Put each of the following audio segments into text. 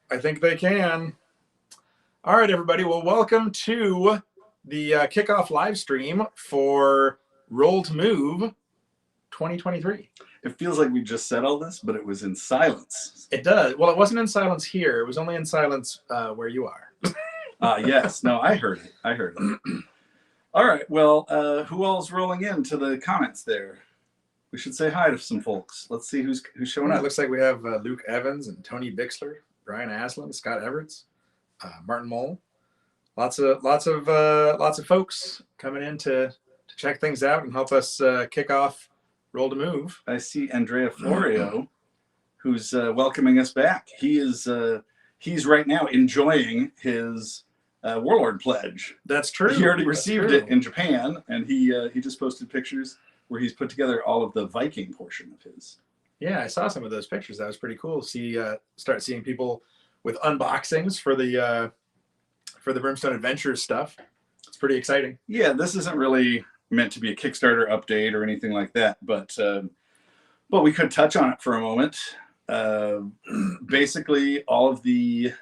I think they can. All right, everybody. Well, welcome to the kickoff live stream for Roll2Move 2023. It feels like we just said all this, but it was in silence. It does. Well, it wasn't in silence here. It was only in silence where you are. Yes. No, I heard it. I heard it. All right. Well, who all's rolling into the comments there? We should say hi to some folks. Let's see who's showing up. It looks like we have Luke Evans and Tony Bixler, Brian Aslan, Scott Everts, Martin Mole. Lots of folks coming in to check things out and help us kick off Roll2Move. I see Andrea Florio, who's welcoming us back. He's right now enjoying his Warlord pledge. That's true. He already received it in Japan, and he just posted pictures where he's put together all of the Viking portion of his. Yeah, I saw some of those pictures. That was pretty cool. Start seeing people with unboxings for the Brimstone Adventures stuff. It's pretty exciting. Yeah, this isn't really meant to be a Kickstarter update or anything like that, but we could touch on it for a moment. Basically, all of the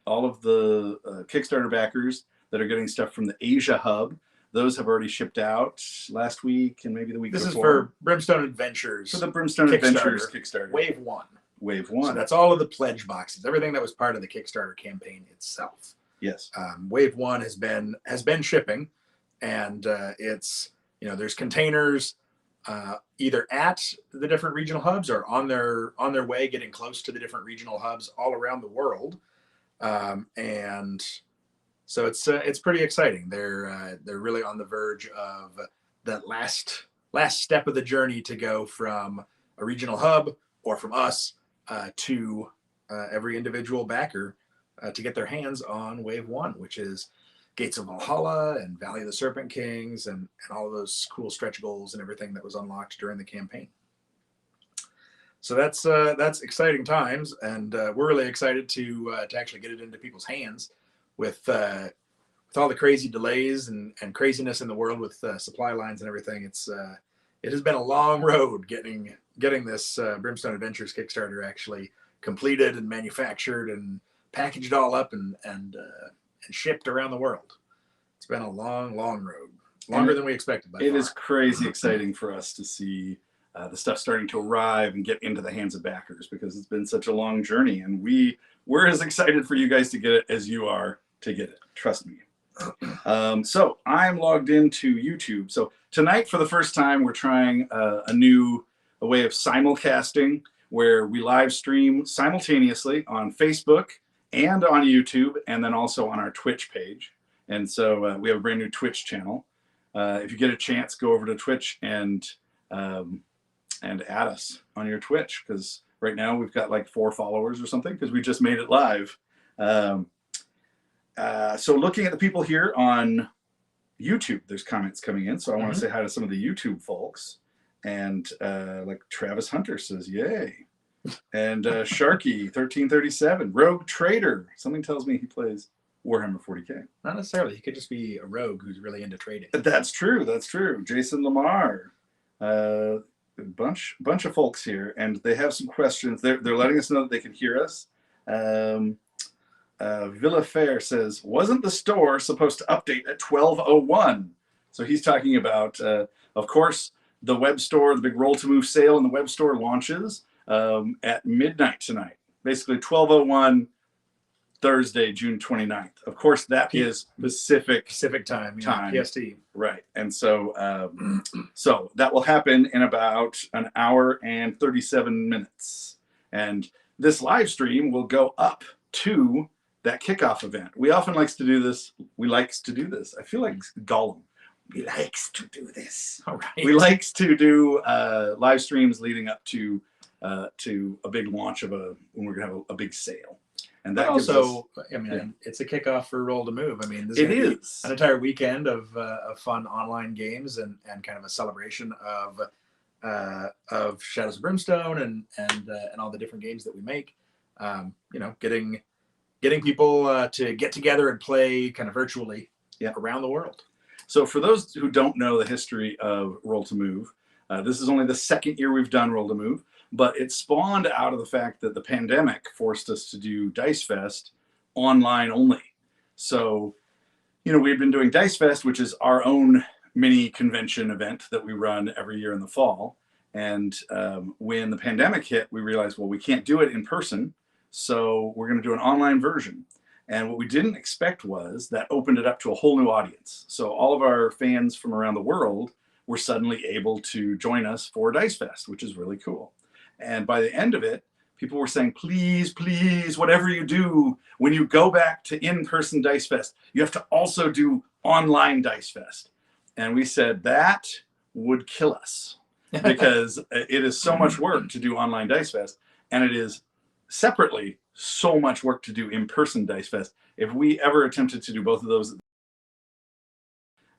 Kickstarter backers that are getting stuff from the Asia hub, those have already shipped out last week and maybe the week before. This is for Brimstone Adventures. For the Brimstone Adventures Kickstarter. Wave 1. Wave 1. So that's all of the pledge boxes, everything that was part of the Kickstarter campaign itself. Yes. Wave 1 has been shipping, and it's, there's containers either at the different regional hubs or on their way, getting close to the different regional hubs all around the world. And so it's pretty exciting. They're really on the verge of that last step of the journey to go from a regional hub or from us to every individual backer to get their hands on Wave 1, which is Gates of Valhalla and Valley of the Serpent Kings and all of those cool stretch goals and everything that was unlocked during the campaign. So that's exciting times, and we're really excited to actually get it into people's hands with all the crazy delays and craziness in the world with supply lines and everything. It has been a long road getting this Brimstone Adventures Kickstarter actually completed and manufactured and packaged all up and shipped around the world. It's been a long road, longer than we expected. It is crazy exciting for us to see the stuff starting to arrive and get into the hands of backers, because it's been such a long journey, and we're as excited for you guys to get it as you are to get it. Trust me. So I'm logged into YouTube. So tonight, for the first time, we're trying a way of simulcasting, where we live stream simultaneously on Facebook and on YouTube, and then also on our Twitch page. And so we have a brand new Twitch channel. If you get a chance, go over to Twitch and add us on your Twitch, because right now we've got like 4 followers or something, because we just made it live. So looking at the people here on YouTube, there's comments coming in. So I want to say hi to some of the YouTube folks. And like Travis Hunter says, yay. And Sharky 1337, Rogue Trader. Something tells me he plays Warhammer 40K. Not necessarily. He could just be a rogue who's really into trading. That's true. Jason Lamar. A bunch of folks here, and they have some questions. They're letting us know that they can hear us. Villa Fair says, wasn't the store supposed to update at 12:01? So he's talking about, of course, the web store, the big Roll2Move sale in the web store launches at midnight tonight. Basically 12:01 Thursday, June 29th. Of course, that is Pacific time. PST. Right. And so so that will happen in about an hour and 37 minutes. And this live stream will go up to that kickoff event. We often likes to do this. I feel like Gollum. We likes to do this. All right. We likes to do live streams leading up to a big launch when we're gonna have a big sale. And that also, it's a kickoff for Roll2Move. I mean, this is an entire weekend of fun online games and kind of a celebration of Shadows of Brimstone and all the different games that we make. Getting people to get together and play kind of virtually around the world. So for those who don't know the history of Roll2Move, this is only the second year we've done Roll2Move. but it spawned out of the fact that the pandemic forced us to do Dice Fest online only. So, we had been doing Dice Fest, which is our own mini convention event that we run every year in the fall. And when the pandemic hit, we realized, well, we can't do it in person, so we're going to do an online version. And what we didn't expect was that opened it up to a whole new audience. So all of our fans from around the world were suddenly able to join us for Dice Fest, which is really cool. And by the end of it, people were saying, please, please, whatever you do, when you go back to in-person Dice Fest, you have to also do online Dice Fest. And we said that would kill us because it is so much work to do online Dice Fest, and it is separately so much work to do in-person Dice Fest. If we ever attempted to do both of those,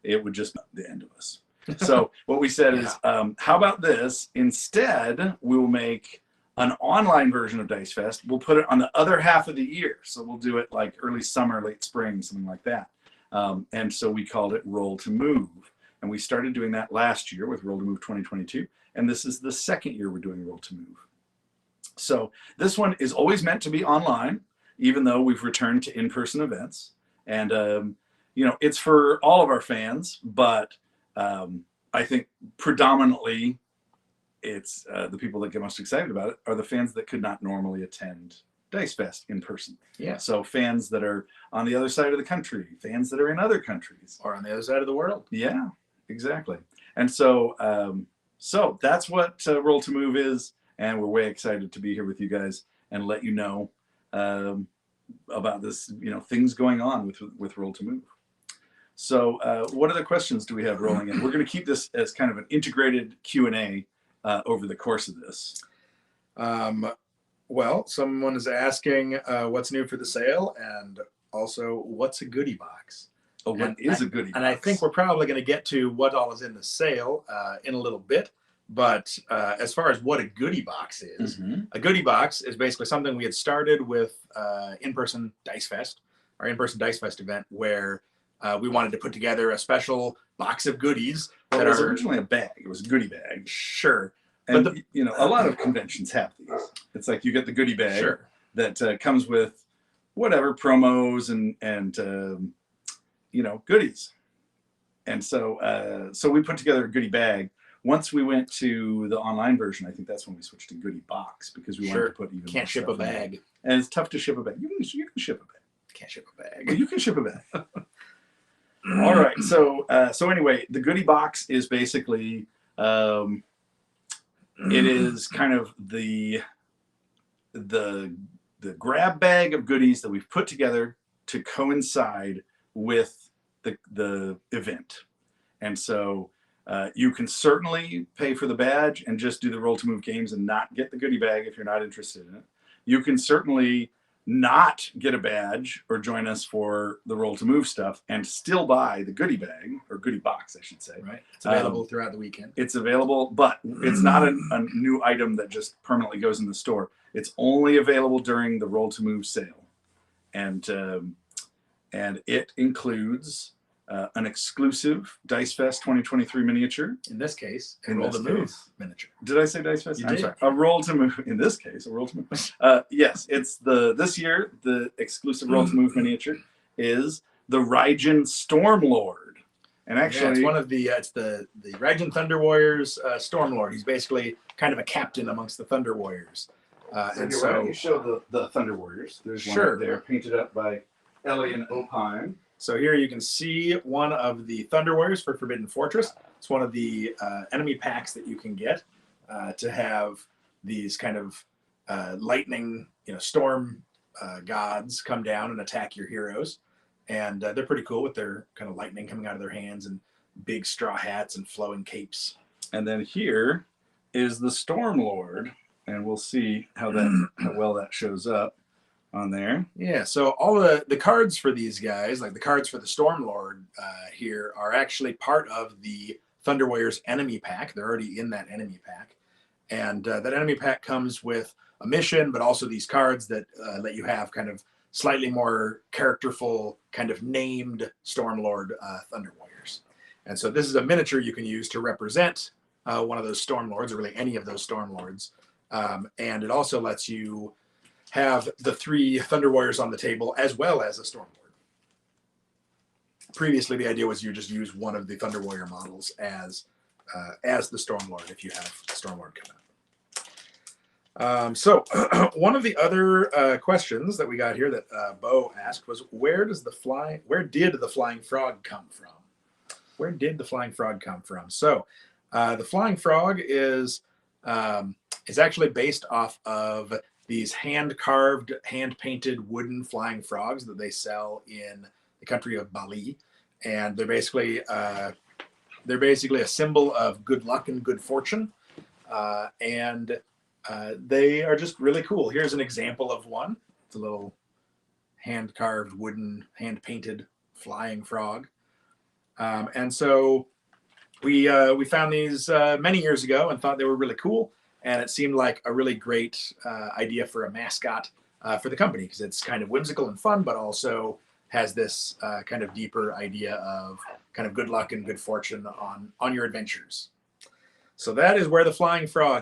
it would just be the end of us. So what we said is, how about this? Instead, we'll make an online version of Dice Fest. We'll put it on the other half of the year. So we'll do it like early summer, late spring, something like that. And so we called it RolltoMove. And we started doing that last year with RolltoMove 2022. And this is the second year we're doing RolltoMove. So this one is always meant to be online, even though we've returned to in-person events. And, it's for all of our fans, but I think predominantly it's the people that get most excited about it are the fans that could not normally attend Dice Fest in person. Yeah. So fans that are on the other side of the country, fans that are in other countries. Or on the other side of the world. Yeah, exactly. And so so that's what RolltoMove is. And we're way excited to be here with you guys and let you know about this, things going on with RolltoMove. So what other questions do we have rolling in? We're going to keep this as kind of an integrated Q&A over the course of this. Well, someone is asking what's new for the sale, and also what's a goodie box. Oh, what is a goodie box? And I think we're probably going to get to what all is in the sale in a little bit. But as far as what a goodie box is, a goodie box is basically something we had started with in-person Dice Fest, our in-person Dice Fest event, where we wanted to put together a special box of goodies. Well, it was originally a bag. It was a goodie bag. Sure. And, a lot of conventions have these. It's like you get the goodie bag that comes with whatever promos and goodies. And so we put together a goodie bag. Once we went to the online version, I think that's when we switched to goodie box because we wanted to put even can't ship a bag. And it's tough to ship a bag. You can ship a bag. Can't ship a bag. Well, you can ship a bag. All right. So anyway, the goodie box is basically it is kind of the grab bag of goodies that we've put together to coincide with the event. And so you can certainly pay for the badge and just do the RolltoMove games and not get the goodie bag if you're not interested in it. You can certainly not get a badge or join us for the RolltoMove stuff and still buy the goodie bag or goodie box, I should say. Right. It's available throughout the weekend. It's available, but it's not a new item that just permanently goes in the store. It's only available during the RolltoMove sale. And it includes an exclusive Dice Fest 2023 miniature. In this case, a RolltoMove miniature. Did I say Dice Fest? You I'm did. sorry. A RolltoMove. In this case, a RolltoMove. Yes, it's this year the exclusive RolltoMove miniature is the Raijin Stormlord. And actually, it's one of the it's the Raijin Thunder Warriors Stormlord. He's basically kind of a captain amongst the Thunder Warriors. Why don't you show the Thunder Warriors? There's one up there painted up by Ellie and Opine. So here you can see one of the Thunder Warriors for Forbidden Fortress. It's one of the enemy packs that you can get to have these kind of lightning, storm gods come down and attack your heroes. And they're pretty cool with their kind of lightning coming out of their hands and big straw hats and flowing capes. And then here is the Stormlord, and we'll see how well that shows up on there. Yeah, so all the cards for these guys, like the cards for the Stormlord here, are actually part of the Thunder Warriors enemy pack. They're already in that enemy pack. And that enemy pack comes with a mission, but also these cards that let you have kind of slightly more characterful, kind of named Stormlord Thunder Warriors. And so this is a miniature you can use to represent one of those Stormlords, or really any of those Stormlords. And it also lets you have the 3 Thunder Warriors on the table as well as a Stormlord. Previously, the idea was you just use one of the Thunder Warrior models as the Stormlord if you have Stormlord come out. So one of the other questions that we got here that Bo asked was, where did the flying frog come from? Where did the flying frog come from? So the flying frog is actually based off of these hand-carved, hand-painted wooden flying frogs that they sell in the country of Bali, and they're basically a symbol of good luck and good fortune, and they are just really cool. Here's an example of one. It's a little hand-carved, wooden, hand-painted flying frog, and so we found these many years ago and thought they were really cool, and it seemed like a really great idea for a mascot for the company, because it's kind of whimsical and fun, but also has this kind of deeper idea of kind of good luck and good fortune on your adventures. So that is where the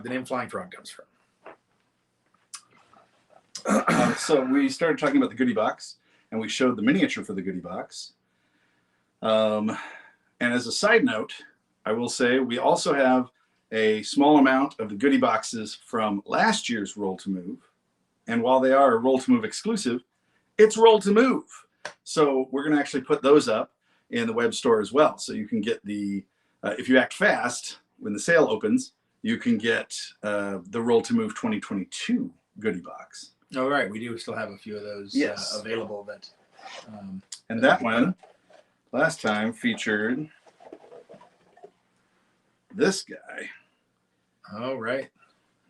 name Flying Frog comes from. So we started talking about the Goody box, and we showed the miniature for the Goody box. And as a side note, I will say we also have a small amount of the Goody boxes from last year's Roll-to-Move. And while they are a Roll-to-Move exclusive, it's Roll-to-Move. So we're going to actually put those up in the web store as well. So you can get the, if you act fast, when the sale opens, you can get the Roll-to-Move 2022 Goody box. All right, we do still have a few of those available. And that one last time featured this guy. All right,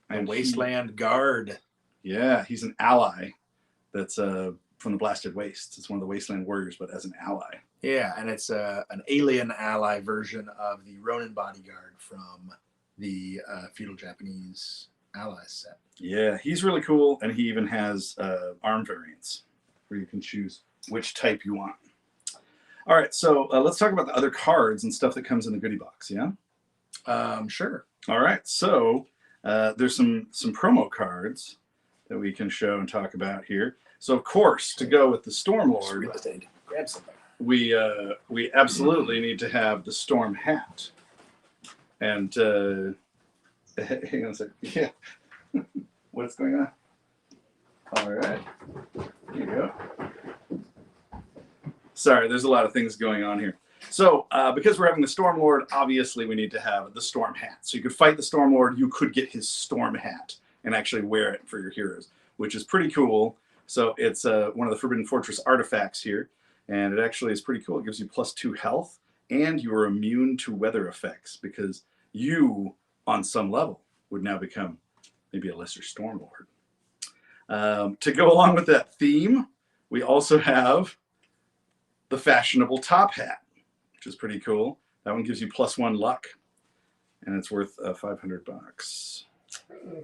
the Wasteland Guard. Yeah, he's an ally that's from the Blasted Wastes. It's one of the Wasteland Warriors, but as an ally. Yeah, and it's an alien ally version of the Ronin bodyguard from the feudal Japanese allies set. Yeah, he's really cool, and he even has arm variants where you can choose which type you want. All right, so let's talk about the other cards and stuff that comes in the Goody box, yeah? Sure. All right, so there's some promo cards that we can show and talk about here. So of course, to go with the Stormlord, Grab something. we absolutely need to have the Storm hat. And hang on a second. Yeah. What's going on? All right. Here you go. Sorry, there's a lot of things going on here. So because we're having the Stormlord, obviously we need to have the Storm hat. So you could fight the Stormlord, you could get his Storm hat and actually wear it for your heroes, which is pretty cool. So it's one of the Forbidden Fortress artifacts here, and it actually is pretty cool. It gives you +2 health, and you are immune to weather effects because you, on some level, would now become maybe a lesser Stormlord. To go along with that theme, we also have the fashionable top hat, which is pretty cool. That one gives you +1 luck, and it's worth $500.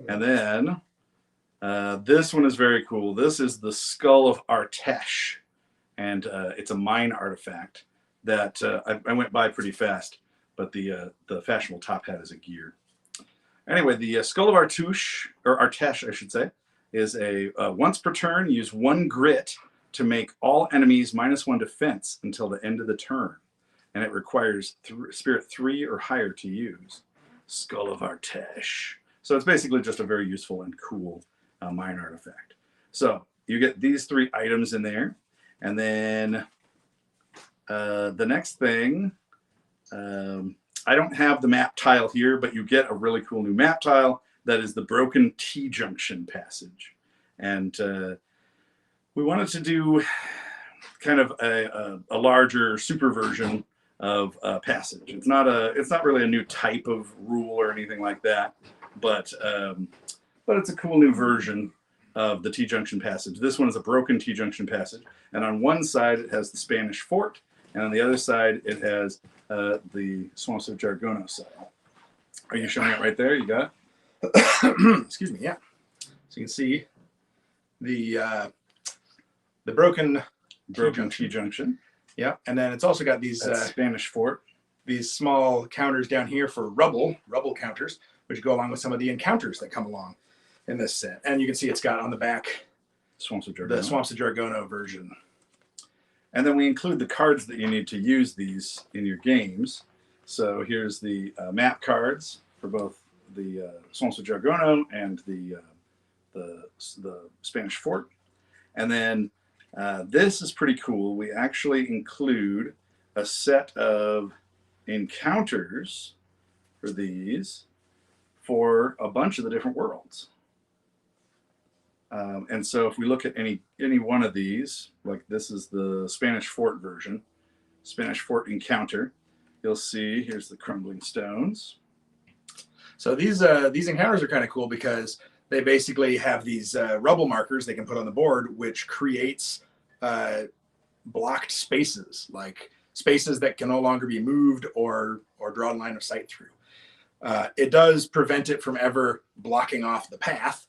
And then this one is very cool. This is the Skull of Artesh, and it's a mine artifact that I went by pretty fast, but the fashionable top hat is a gear. Anyway, the Skull of Artesh, I should say, is a once per turn, use 1 grit to make all enemies -1 defense until the end of the turn. And it requires spirit 3 or higher to use. Skull of Artesh. So it's basically just a very useful and cool mine artifact. So you get these 3 items in there. And then the next thing, I don't have the map tile here, but you get a really cool new map tile that is the Broken T-Junction passage. And we wanted to do kind of a larger super version of passage. It's not really a new type of rule or anything like that, but it's a cool new version of the T-Junction passage. This one is a Broken T-Junction passage, and on one side it has the Spanish fort, and on the other side it has the Swamps of Jargono side. Are you showing it right there? You got it? Excuse me. Yeah. So you can see the broken T-Junction. Yeah, and then it's also got these Spanish fort. These small counters down here for rubble counters, which go along with some of the encounters that come along. in this set. And you can see it's got on the back Swamps of Jargono. the Swamps of Jargono version. And then we include the cards that you need to use these in your games. So here's the map cards for both the Swamps of Jargono and the Spanish Fort. And then this is pretty cool. We actually include a set of encounters for these for a bunch of the different worlds. And so if we look at any one of these, like this is the Spanish Fort version, Spanish Fort encounter, you'll see here's the crumbling stones. So these encounters are kind of cool because they basically have these rubble markers they can put on the board, which creates blocked spaces, like spaces that can no longer be moved or drawn line of sight through. It does prevent it from ever blocking off the path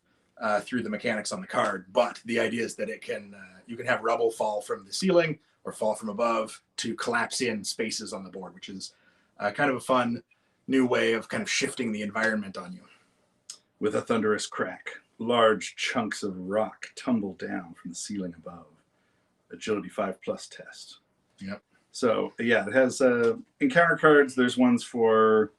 through the mechanics on the card, but the idea is that it can you can have rubble fall from the ceiling or fall from above to collapse in spaces on the board, which is kind of a fun new way of kind of shifting the environment on you. With a thunderous crack, large chunks of rock tumble down from the ceiling above. Agility 5+ test. Yep. So yeah, it has encounter cards. There's ones for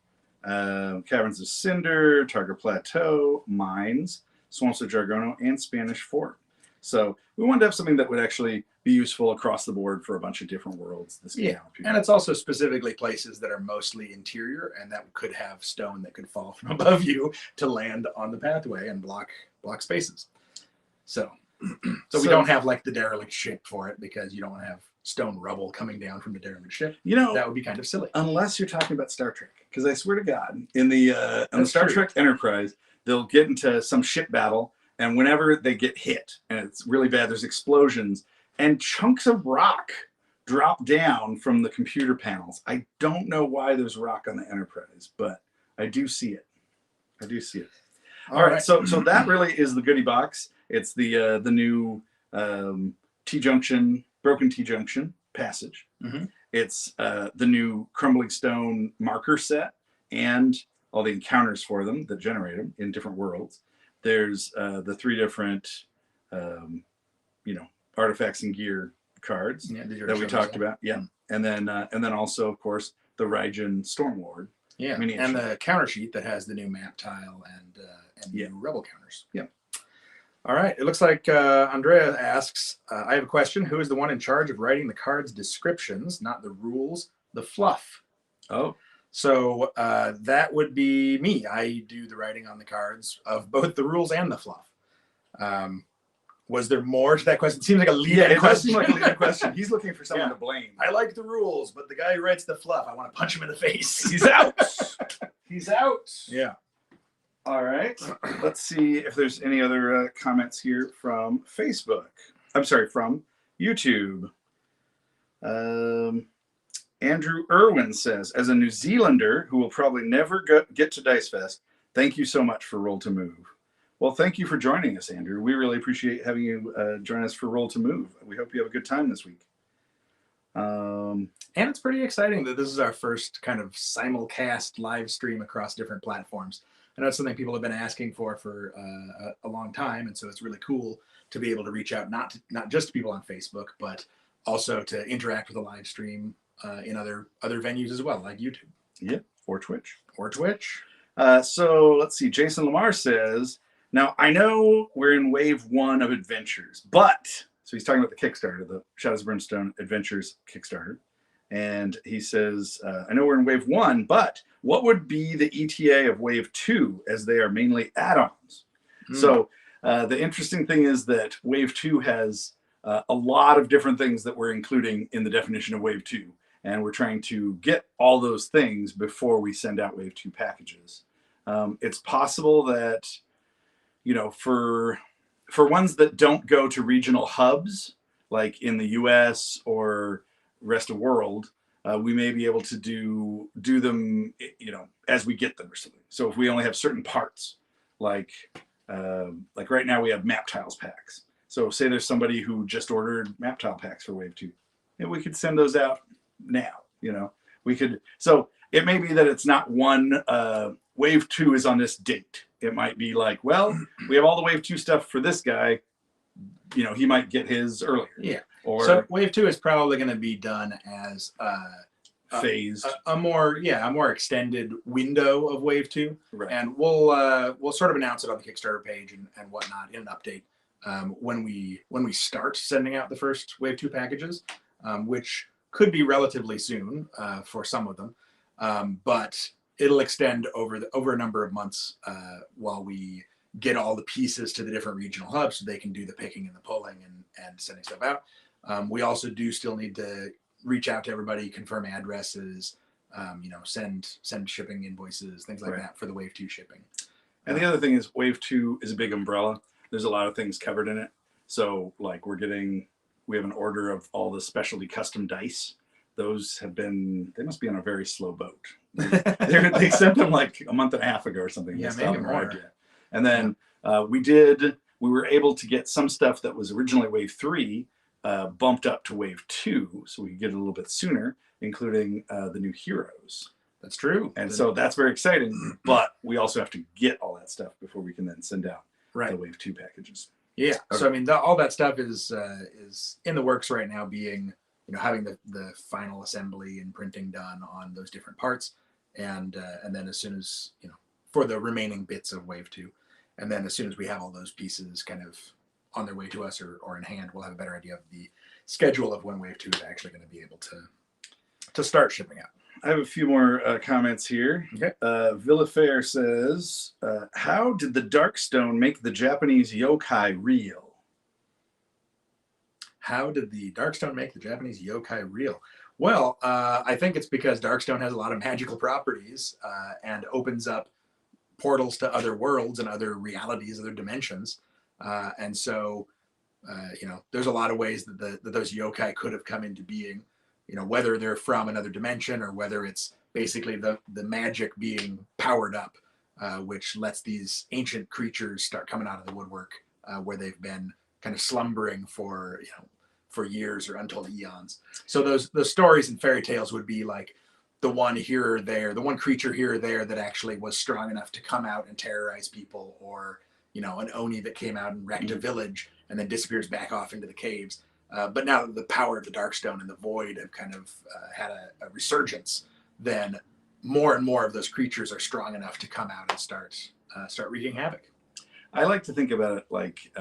Caverns of Cinder, Targa Plateau, Mines, Swamps of Jargono, and Spanish Fort. So we wanted to have something that would actually be useful across the board for a bunch of different worlds. And it's also specifically places that are mostly interior and that could have stone that could fall from above you to land on the pathway and block spaces. So we don't have like the derelict ship for it because you don't want to have stone rubble coming down from the derelict ship. You know, that would be kind of silly. Unless you're talking about Star Trek. Because I swear to God, in the Star Trek Enterprise, they'll get into some ship battle, and whenever they get hit, and it's really bad, there's explosions, and chunks of rock drop down from the computer panels. I don't know why there's rock on the Enterprise, but I do see it. All right. So that really is the goodie box. It's the new T-junction, broken T-junction passage. Mm-hmm. It's the new crumbling stone marker set and all the encounters for them that generate them in different worlds. There's the 3 different, artifacts and gear cards that we talked about. Yeah, and then also, of course, the Raijin Stormlord. Yeah, miniature. And the counter sheet that has the new map tile and new rebel counters. Yeah. All right. It looks like Andrea asks, I have a question. Who is the one in charge of writing the cards' descriptions, not the rules, the fluff? Oh. So that would be me. I do the writing on the cards of both the rules and the fluff. Was there more to that question? It seems like a leading question. Like a leading question. He's looking for someone to blame. I like the rules, but the guy who writes the fluff, I want to punch him in the face. He's out. He's out. Yeah. All right. Let's see if there's any other comments here from Facebook. I'm sorry, from YouTube. Andrew Irwin says, as a New Zealander who will probably never get to Dice Fest, thank you so much for RolltoMove. Well, thank you for joining us, Andrew. We really appreciate having you join us for RolltoMove. We hope you have a good time this week. And it's pretty exciting that this is our first kind of simulcast live stream across different platforms. I know it's something people have been asking for a long time, and so it's really cool to be able to reach out not just to people on Facebook, but also to interact with a live stream in other venues as well, like YouTube. Yeah, or Twitch. So let's see. Jason Lamar says, now I know we're in wave 1 of adventures, but, so he's talking about the Kickstarter, the Shadows of Brimstone Adventures Kickstarter. And he says, I know we're in wave 1, but what would be the ETA of wave 2 as they are mainly add-ons? So the interesting thing is that wave 2 has a lot of different things that we're including in the definition of wave 2. And we're trying to get all those things before we send out wave 2 packages. It's possible that, for ones that don't go to regional hubs, like in the US or rest of world, we may be able to do them, as we get them or something. So if we only have certain parts, like right now we have map tiles packs. So say there's somebody who just ordered map tile packs for wave 2, and we could send those out now. We could. So it may be that it's not one wave 2 is on this date. It might be like, well, we have all the wave 2 stuff for this guy. You know, he might get his earlier. Yeah. Or so wave 2 is probably going to be done as phased, a more extended window of wave 2, right. and we'll sort of announce it on the Kickstarter page and whatnot in an update when we start sending out the first wave 2 packages, which could be relatively soon for some of them, but it'll extend over a number of months while we get all the pieces to the different regional hubs so they can do the picking and the pulling and sending stuff out. We also do still need to reach out to everybody, confirm addresses, send shipping invoices, things like that for the wave 2 shipping. And the other thing is wave 2 is a big umbrella. There's a lot of things covered in it. So like we have an order of all the specialty custom dice. They must be on a very slow boat. They sent them like a month and a half ago or something. Yeah, maybe more. Yet. And then we were able to get some stuff that was originally wave 3 bumped up to wave 2, so we could get it a little bit sooner, including the new heroes. That's true. And so that's very exciting, but we also have to get all that stuff before we can then send out the wave 2 packages. Yeah. Okay. So I mean, all that stuff is in the works right now, being having the final assembly and printing done on those different parts, and then as soon as for the remaining bits of wave 2, and then as soon as we have all those pieces kind of on their way to us or in hand, we'll have a better idea of the schedule of when wave 2 is actually going to be able to start shipping out. I have a few more comments here. Okay. Villafair says, how did the Darkstone make the Japanese yokai real? How did the Darkstone make the Japanese yokai real? Well, I think it's because Darkstone has a lot of magical properties and opens up portals to other worlds and other realities, other dimensions. And so, there's a lot of ways that those yokai could have come into being, whether they're from another dimension or whether it's basically the magic being powered up, which lets these ancient creatures start coming out of the woodwork where they've been kind of slumbering for years or untold eons. So those stories and fairy tales would be like the one here or there, the one creature here or there that actually was strong enough to come out and terrorize people, or an Oni that came out and wrecked a village and then disappears back off into the caves. But now that the power of the Darkstone and the Void have kind of had a resurgence, then more and more of those creatures are strong enough to come out and start wreaking havoc. I like to think about it like,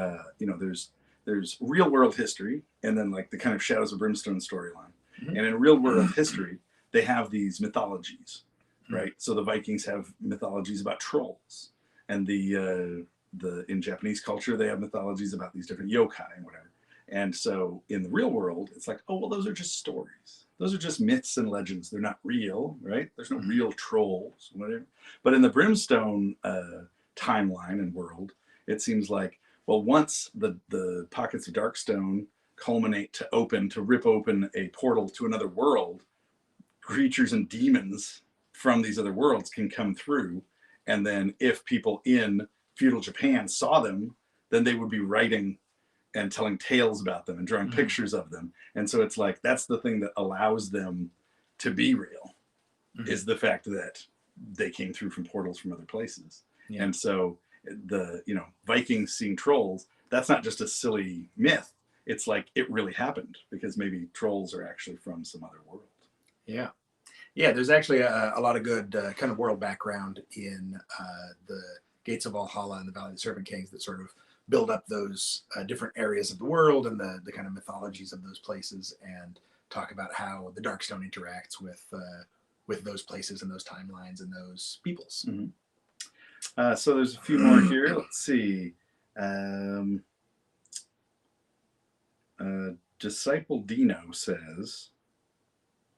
there's real world history and then like the kind of Shadows of Brimstone storyline. Mm-hmm. And in real world history, they have these mythologies, right? So the Vikings have mythologies about trolls, and in Japanese culture, they have mythologies about these different yokai and whatever. And so in the real world, it's like, oh, well, those are just stories. Those are just myths and legends. They're not real, right? There's no real trolls, whatever. But in the Brimstone timeline and world, it seems like, well, once the pockets of Darkstone culminate to rip open a portal to another world, creatures and demons from these other worlds can come through. And then if people in feudal Japan saw them, then they would be writing and telling tales about them and drawing pictures of them. And so it's like, that's the thing that allows them to be real, is the fact that they came through from portals from other places. Yeah. And so the Vikings seeing trolls, that's not just a silly myth. It's like it really happened because maybe trolls are actually from some other world. Yeah. Yeah, there's actually a lot of good kind of world background in the Gates of Valhalla and the Valley of the Serpent Kings that sort of build up those different areas of the world and the kind of mythologies of those places, and talk about how the Darkstone interacts with those places and those timelines and those peoples. Mm-hmm. So there's a few more here. Let's see. Disciple Dino says,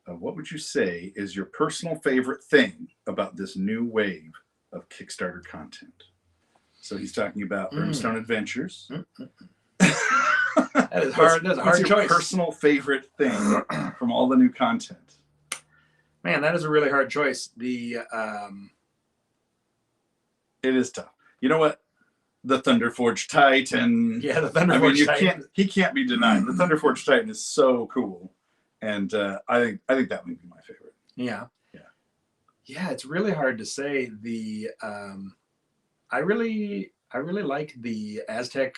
what would you say is your personal favorite thing about this new wave of Kickstarter content? So he's talking about Brimstone Adventures. That is hard. That's a hard choice. Personal favorite thing from all the new content? Man, that is a really hard choice. It is tough. You know what? The Thunderforged Titan. Yeah, the Thunderforged Titan. He can't be denied. The Thunderforged Titan is so cool, and I think that might be my favorite. Yeah. Yeah, it's really hard to say. I really like the Aztec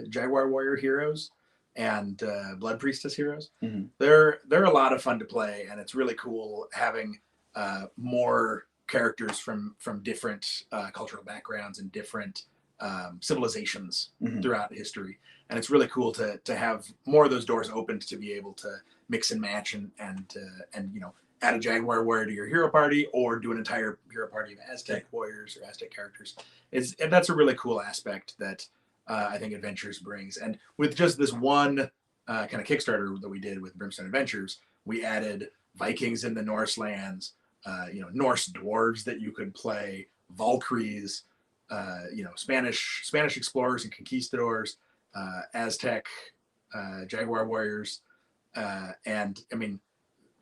Jaguar Warrior heroes and Blood Priestess heroes. Mhm. They're a lot of fun to play, and it's really cool having more characters from different cultural backgrounds and different civilizations Mhm. throughout history. And it's really cool to have more of those doors opened to be able to mix and match and add a Jaguar warrior to your hero party or do an entire hero party of Aztec warriors or Aztec characters. And that's a really cool aspect that I think Adventures brings. And with just this one kind of Kickstarter that we did with Brimstone Adventures, we added Vikings in the Norse lands, Norse dwarves that you could play, Valkyries, Spanish explorers and conquistadors, Aztec Jaguar warriors, and I mean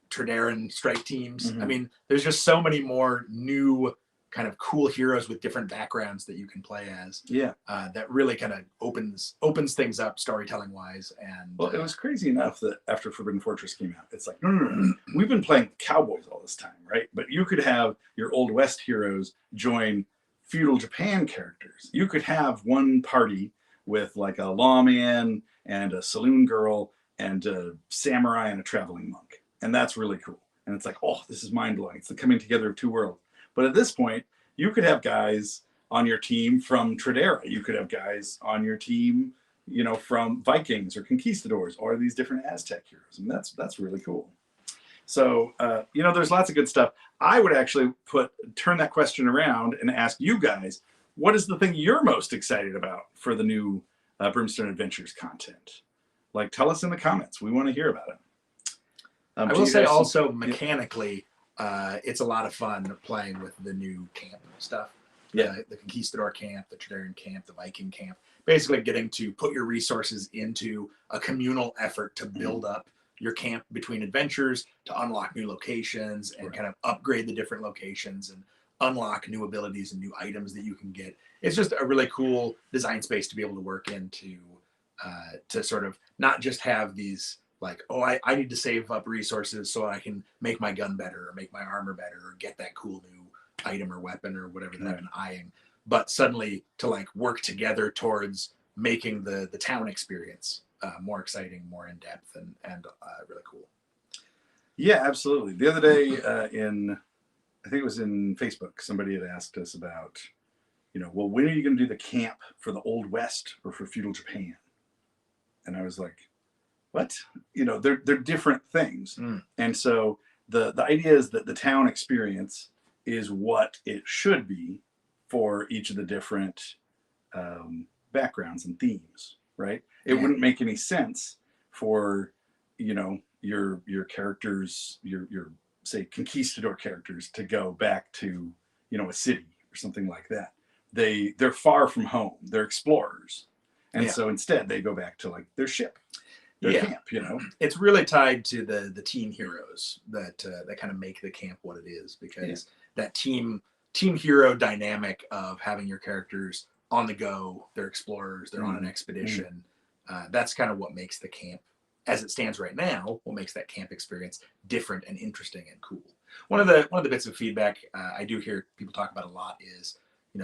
Traderan strike teams. I Mhm. mean, there's just so many more new kind of cool heroes with different backgrounds that you can play as. Yeah. That really kind of opens things up storytelling wise. And Well, it was crazy enough that after Forbidden Fortress came out, it's like, no, no, no, no. We've been playing cowboys all this time, right? But you could have your Old West heroes join feudal Japan characters. You could have one party with like a lawman and a saloon girl and a samurai and a traveling monk. And that's really cool. And it's like, oh, this is mind blowing. It's the coming together of two worlds. But at this point, you could have guys on your team from Tradera. You could have guys on your team, from Vikings or conquistadors or these different Aztec heroes. And that's really cool. So, there's lots of good stuff. I would actually turn that question around and ask you guys, what is the thing you're most excited about for the new Brimstone Adventures content? Like, tell us in the comments. We want to hear about it. I will say also mechanically, it's a lot of fun playing with the new camp stuff. Yeah. The Conquistador camp, the Tradarian camp, the Viking camp. Basically getting to put your resources into a communal effort to build up your camp between adventures, to unlock new locations and kind of upgrade the different locations and unlock new abilities and new items that you can get. It's just a really cool design space to be able to work into, to sort of not just have these like, oh, I need to save up resources so I can make my gun better or make my armor better or get that cool new item or weapon or whatever that I've been eyeing. But suddenly to like work together towards making the town experience more exciting, more in depth, and really cool. Yeah, absolutely. The other day I think it was in Facebook, somebody had asked us about, well, when are you going to do the camp for the Old West or for feudal Japan? And I was like, what? They're different things. And so the idea is that the town experience is what it should be for each of the different backgrounds and themes, right? It wouldn't make any sense for, your characters, your say conquistador characters to go back to, a city or something like that. They're far from home. They're explorers. And so instead they go back to like their ship. Camp, It's really tied to the team heroes that kind of make the camp what it is, because that team hero dynamic of having your characters on the go, they're explorers, they're on an expedition. That's kind of what makes the camp, as it stands right now, what makes that camp experience different and interesting and cool. One of the bits of feedback I do hear people talk about a lot is,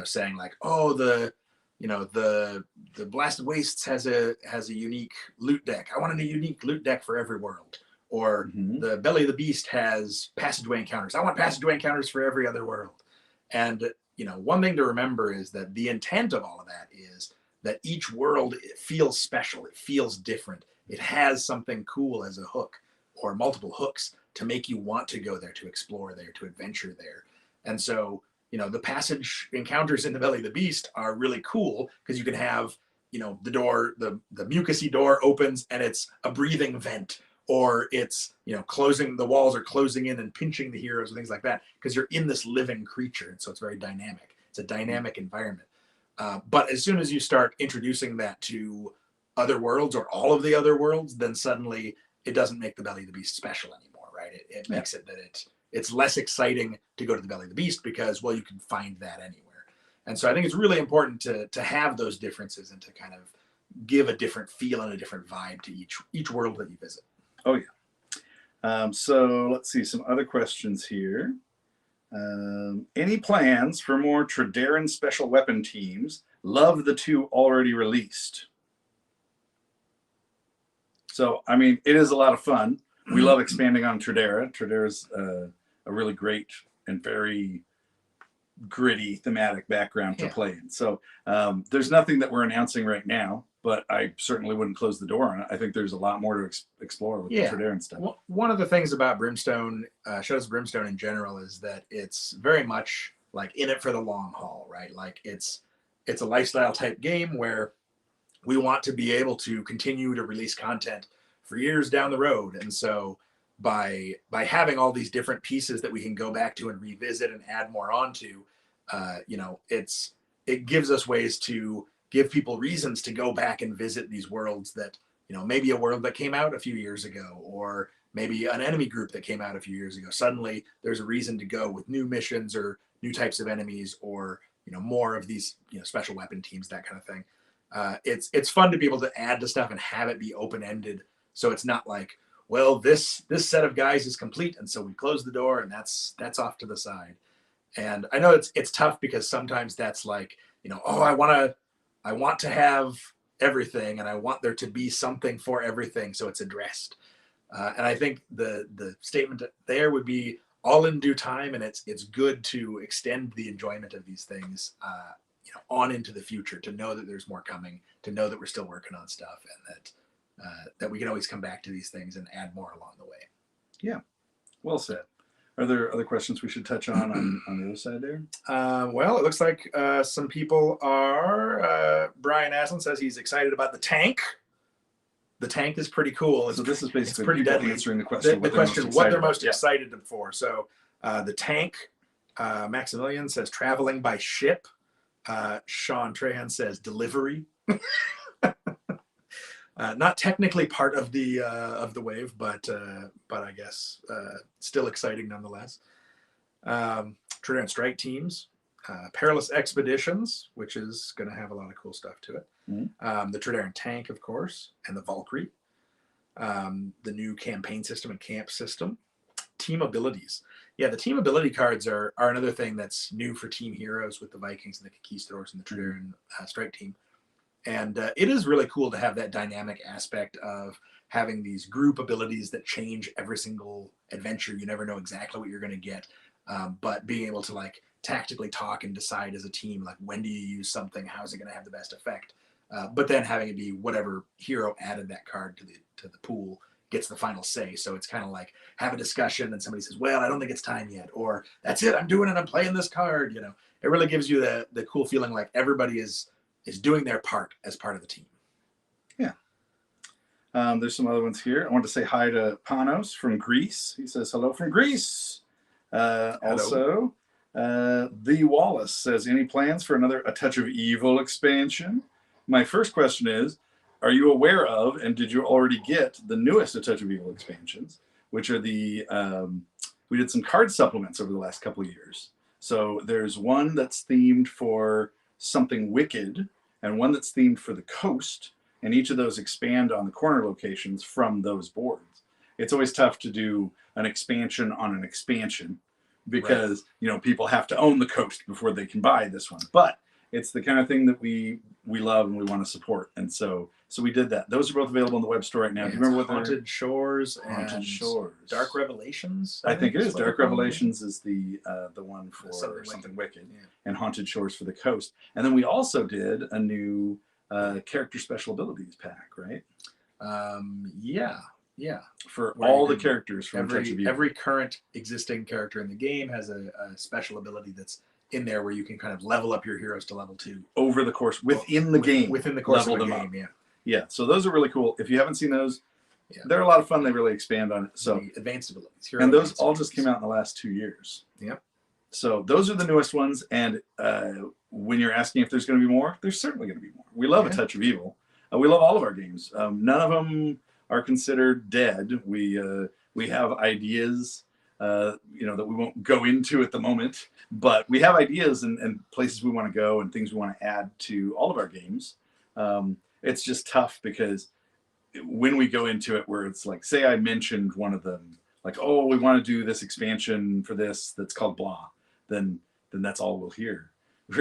saying like, oh, the Blasted Wastes has a unique loot deck. I want a unique loot deck for every world. Or the Belly of the Beast has passageway encounters. I want passageway encounters for every other world. And one thing to remember is that the intent of all of that is that each world, it feels special. It feels different. It has something cool as a hook or multiple hooks to make you want to go there, to explore there, to adventure there. And so the passage encounters in the Belly of the Beast are really cool because you can have, the door, the mucusy door opens and it's a breathing vent, or it's, closing, the walls are closing in and pinching the heroes and things like that because you're in this living creature. And so it's very dynamic. It's a dynamic environment. But as soon as you start introducing that to other worlds or all of the other worlds, then suddenly it doesn't make the Belly of the Beast special anymore, right? It makes it that it's less exciting to go to the Belly of the Beast because, well, you can find that anywhere. And so I think it's really important to have those differences and to kind of give a different feel and a different vibe to each world that you visit. Oh, yeah. So let's see some other questions here. Any plans for more Traderan special weapon teams? Love the 2 already released. So, I mean, it is a lot of fun. We love expanding on Tradera. Tradera's a really great and very gritty thematic background to play in. So there's nothing that we're announcing right now, but I certainly wouldn't close the door on it. I think there's a lot more to explore with the Traderan stuff. Well, one of the things about Brimstone, Shadows of Brimstone in general, is that it's very much like in it for the long haul, right? Like it's a lifestyle type game where we want to be able to continue to release content for years down the road. And so by having all these different pieces that we can go back to and revisit and add more onto, it gives us ways to give people reasons to go back and visit these worlds that, maybe a world that came out a few years ago, or maybe an enemy group that came out a few years ago. Suddenly there's a reason to go with new missions or new types of enemies, or, more of these, special weapon teams, that kind of thing. It's fun to be able to add to stuff and have it be open-ended. So it's not like, well, this set of guys is complete, and so we close the door and that's off to the side. And I know it's tough because sometimes that's like, oh, I want to have everything, and I want there to be something for everything, so it's addressed. And I think the statement there would be all in due time, and it's good to extend the enjoyment of these things, on into the future, to know that there's more coming, to know that we're still working on stuff, and that we can always come back to these things and add more along the way. Yeah, well said. Are there other questions we should touch on the other side there? Well, it looks like some people are. Brian Aslan says he's excited about the tank. The tank is pretty cool. So this is basically pretty deadly. Answering the question. What they're most excited for. So the tank. Maximilian says traveling by ship. Sean Trahan says delivery. Not technically part of the wave, but I guess still exciting nonetheless. Traderan strike teams, perilous expeditions, which is going to have a lot of cool stuff to it. Mm-hmm. The Traderan tank, of course, and the Valkyrie. The new campaign system and camp system. Team abilities. Yeah, the team ability cards are another thing that's new for Team Heroes with the Vikings and the Conquistadors and the Traderan strike team. And it is really cool to have that dynamic aspect of having these group abilities that change every single adventure. You never know exactly what you're going to get, but being able to like tactically talk and decide as a team, like when do you use something, how is it going to have the best effect, but then having it be whatever hero added that card to the pool gets the final say. So it's kind of like have a discussion and somebody says, well, I don't think it's time yet, or that's it, I'm doing it, I'm playing this card. It really gives you the cool feeling like everybody is doing their part as part of the team. Yeah. There's some other ones here. I want to say hi to Panos from Greece. He says hello from Greece. Also, The Wallace says, any plans for another A Touch of Evil expansion? My first question is, are you aware of, and did you already get the newest A Touch of Evil expansions, which are we did some card supplements over the last couple of years. So there's one that's themed for something wicked, and one that's themed for the coast, and each of those expand on the corner locations from those boards. It's always tough to do an expansion on an expansion because people have to own the coast before they can buy this one. But it's the kind of thing that we love and we want to support, and so we did that. Those are both available on the web store right now. Do you remember what Haunted Shores and Dark Revelations? I think it is. Dark Revelations is the one for something wicked, and Haunted Shores for the coast. And then we also did a new character special abilities pack, right? Yeah. For all the characters from every current existing character in the game has a special ability that's in there where you can kind of level up your heroes to level 2 over the course within the game. Within the course of the game, yeah. So those are really cool. If you haven't seen those, they're a lot of fun. They really expand on it. So the advanced abilities, and those all just came out in the last 2 years. Yep. So those are the newest ones. And when you're asking if there's going to be more, there's certainly going to be more. We love A Touch of Evil. We love all of our games. None of them are considered dead. We have ideas, that we won't go into at the moment, but we have ideas and places we want to go and things we want to add to all of our games. It's just tough because when we go into it, where it's like, say I mentioned one of them, like, oh, we want to do this expansion for this that's called blah, then that's all we'll hear.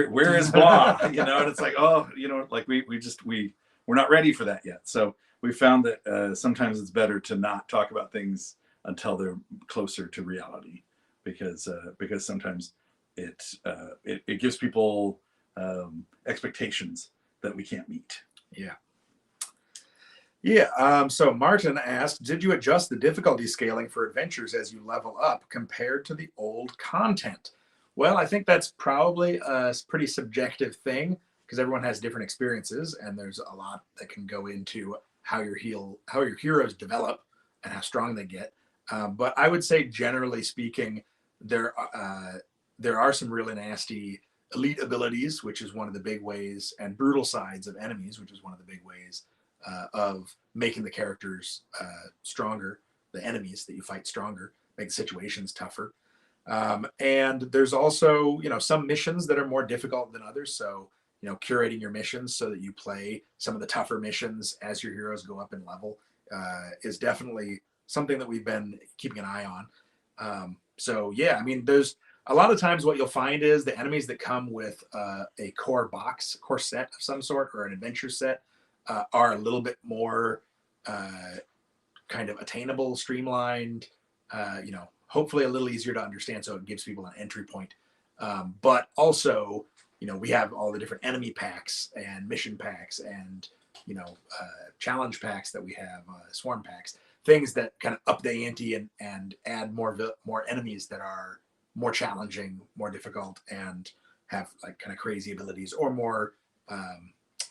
Where is blah? You know, and it's like, oh, you know, like we're not ready for that yet. So we found that sometimes it's better to not talk about things until they're closer to reality, because sometimes it gives people expectations that we can't meet. Yeah. Yeah. So Martin asked, did you adjust the difficulty scaling for adventures as you level up compared to the old content? Well, I think that's probably a pretty subjective thing, because everyone has different experiences, and there's a lot that can go into how your heroes develop and how strong they get. But I would say, generally speaking, there are some really nasty elite abilities, which is one of the big ways, and brutal sides of enemies, which is one of the big ways of making the characters stronger, the enemies that you fight stronger, make the situations tougher. And there's also, some missions that are more difficult than others. So, curating your missions so that you play some of the tougher missions as your heroes go up in level is definitely something that we've been keeping an eye on. So yeah, I mean, there's a lot of times what you'll find is the enemies that come with a core set of some sort, or an adventure set, are a little bit more kind of attainable, streamlined, hopefully a little easier to understand, so it gives people an entry point. But also, we have all the different enemy packs and mission packs and, challenge packs that we have, swarm packs, things that kind of up the ante and add more enemies that are more challenging, more difficult, and have like kind of crazy abilities, or more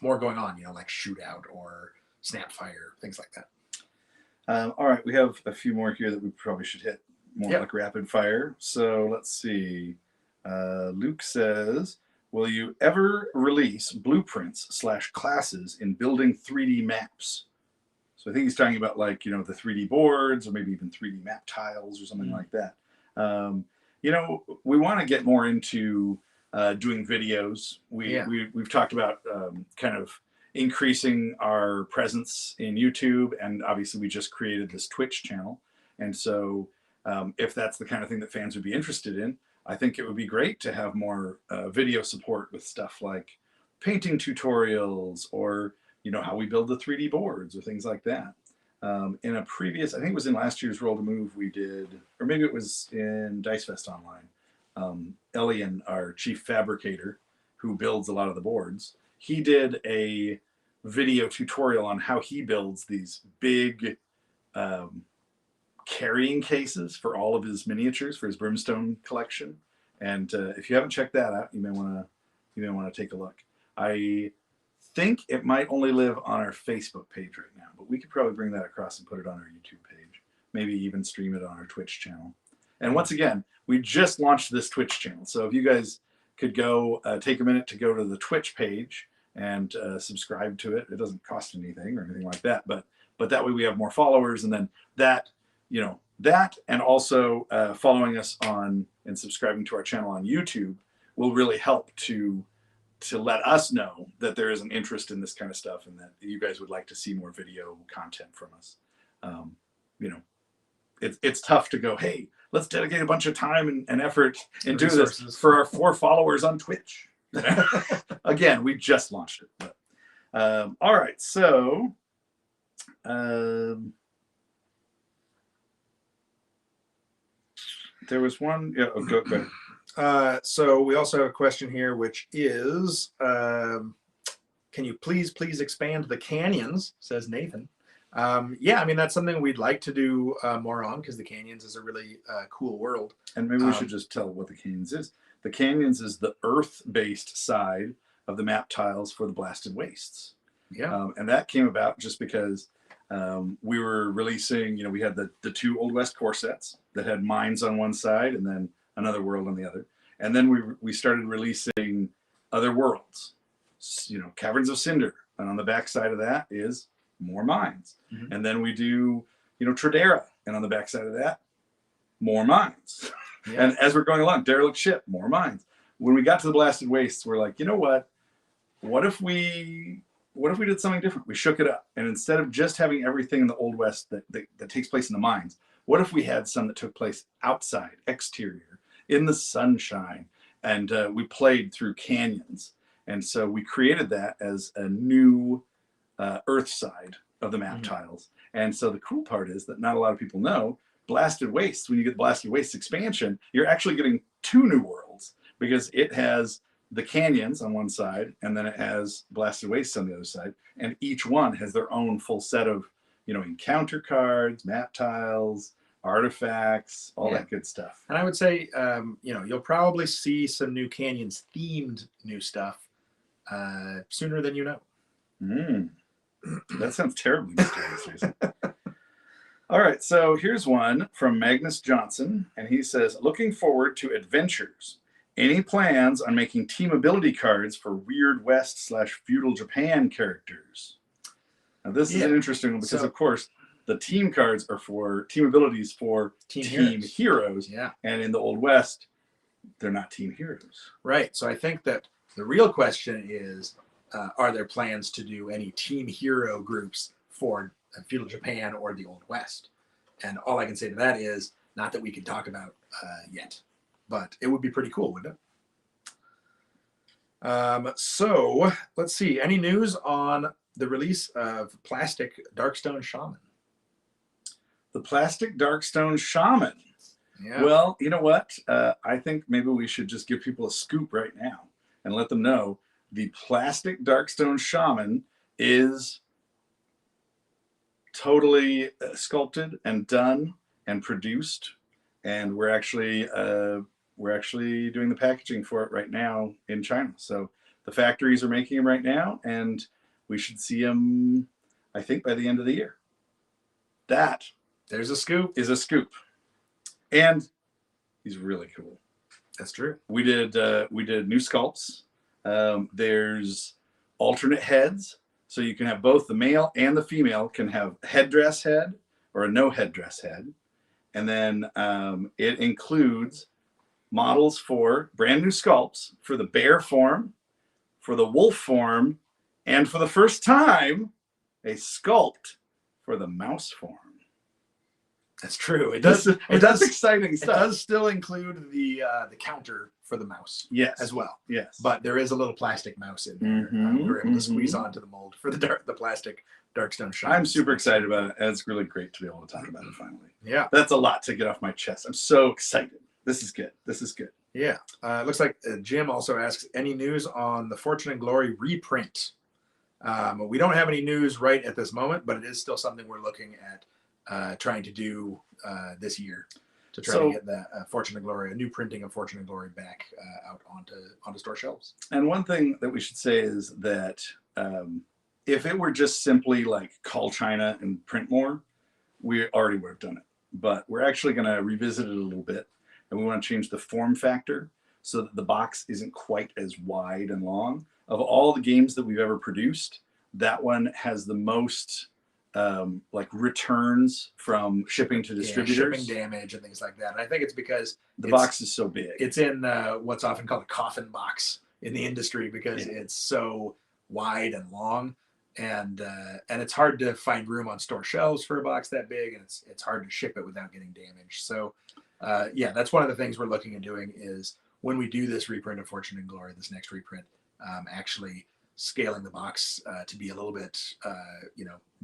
going on, like shootout or snap fire, things like that. All right, we have a few more here that we probably should hit more Yep. like rapid fire. So let's see. Luke says, will you ever release blueprints/classes in building 3D maps? So I think he's talking about, like, the 3D boards, or maybe even 3D map tiles or something like that. We want to get more into doing videos. We've talked about kind of increasing our presence in YouTube, and obviously we just created this Twitch channel. And so if that's the kind of thing that fans would be interested in, I think it would be great to have more video support with stuff like painting tutorials, or how we build the 3D boards, or things like that. In a previous, I think it was in last year's RolltoMove, we did, or maybe it was in Dice Fest Online, Elian, our chief fabricator, who builds a lot of the boards, he did a video tutorial on how he builds these big carrying cases for all of his miniatures for his Brimstone collection. And if you haven't checked that out, you may want to take a look. I think it might only live on our Facebook page right now, but we could probably bring that across and put it on our YouTube page. Maybe even stream it on our Twitch channel. And once again, we just launched this Twitch channel, so if you guys could go take a minute to go to the Twitch page and subscribe to it. It doesn't cost anything or anything like that, but that way we have more followers, and then that and also following us on and subscribing to our channel on YouTube will really help to let us know that there is an interest in this kind of stuff, and that you guys would like to see more video content from us. It's tough to go, hey, let's dedicate a bunch of time and effort and do this for our 4 followers on Twitch. Again, we just launched it. But, all right, so there was one. Yeah, go ahead. So we also have a question here, which is, can you please expand the canyons, says Nathan. Yeah, I mean, that's something we'd like to do more on, because the canyons is a really cool world. And maybe we should just tell what the canyons is. The canyons is the earth-based side of the map tiles for the Blasted Wastes. Yeah. And that came about just because we were releasing, we had the 2 Old West core sets that had mines on one side and then another world on the other. And then we started releasing other worlds, Caverns of Cinder. And on the back side of that is more mines. Mm-hmm. And then we do, Tradera. And on the back side of that, more mines. Yeah. And as we're going along, derelict ship, more mines. When we got to the Blasted Wastes, we're like, what if we did something different? We shook it up. And instead of just having everything in the Old West that takes place in the mines, what if we had some that took place outside, exterior? in the sunshine, and we played through canyons. And so we created that as a new earth side of the map tiles. And so the cool part is that not a lot of people know Blasted Wastes, when you get Blasted Wastes expansion, you're actually getting 2 new worlds, because it has the canyons on one side, and then it has Blasted Wastes on the other side. And each one has their own full set of, you know, encounter cards, map tiles, artifacts, all that good stuff. And I would say, you know, you'll probably see some new canyons themed new stuff sooner than you know. That sounds terribly mysterious, Jason. All right, so here's one from Magnus Johnson, and he says, looking forward to adventures. Any plans on making team ability cards for Weird West / Feudal Japan characters? Now, this is an interesting one, because, of course, the team cards are for team abilities for team heroes. Yeah. And in the Old West, they're not team heroes. Right. So I think that the real question is, are there plans to do any team hero groups for Feudal Japan or the Old West? And all I can say to that is, not that we can talk about yet, but it would be pretty cool, wouldn't it? So let's see. Any news on the release of Plastic Darkstone Shaman? The Plastic Darkstone Shaman. Yeah. Well, you know what? I think maybe we should just give people a scoop right now and let them know the Plastic Darkstone Shaman is totally sculpted and done and produced, and we're actually doing the packaging for it right now in China. So the factories are making them right now, and we should see them, I think, by the end of the year. There's a scoop. Is a scoop, and he's really cool. That's true. We did new sculpts. There's alternate heads, so you can have both the male and the female can have a headdress head or a no headdress head. And then it includes models for brand new sculpts for the bear form, for the wolf form, and for the first time, a sculpt for the mouse form. That's true. It does. That's exciting stuff. It does still include the counter for the mouse. Yes. As well. Yes. But there is a little plastic mouse in there. We were able to squeeze onto the mold for the plastic Darkstone Shaman. I'm super excited about it, and it's really great to be able to talk about it finally. Yeah. That's a lot to get off my chest. I'm so excited. This is good. This is good. Yeah. It looks like Jim also asks, any news on the Fortune and Glory reprint? We don't have any news right at this moment, but it is still something we're looking at trying to do this year to try to get that Fortune and Glory, a new printing of Fortune and Glory back out onto store shelves. And one thing that we should say is that if it were just simply like call China and print more, we already would have done it. But we're actually going to revisit it a little bit, and we want to change the form factor so that the box isn't quite as wide and long. Of all the games that we've ever produced, that one has the most like returns from shipping to distributors, shipping damage and things like that. And I think it's because the box is so big. It's in what's often called a coffin box in the industry because it's so wide and long, and it's hard to find room on store shelves for a box that big, and it's hard to ship it without getting damaged. So that's one of the things we're looking at doing is when we do this reprint of Fortune and Glory, this next reprint, actually scaling the box to be a little bit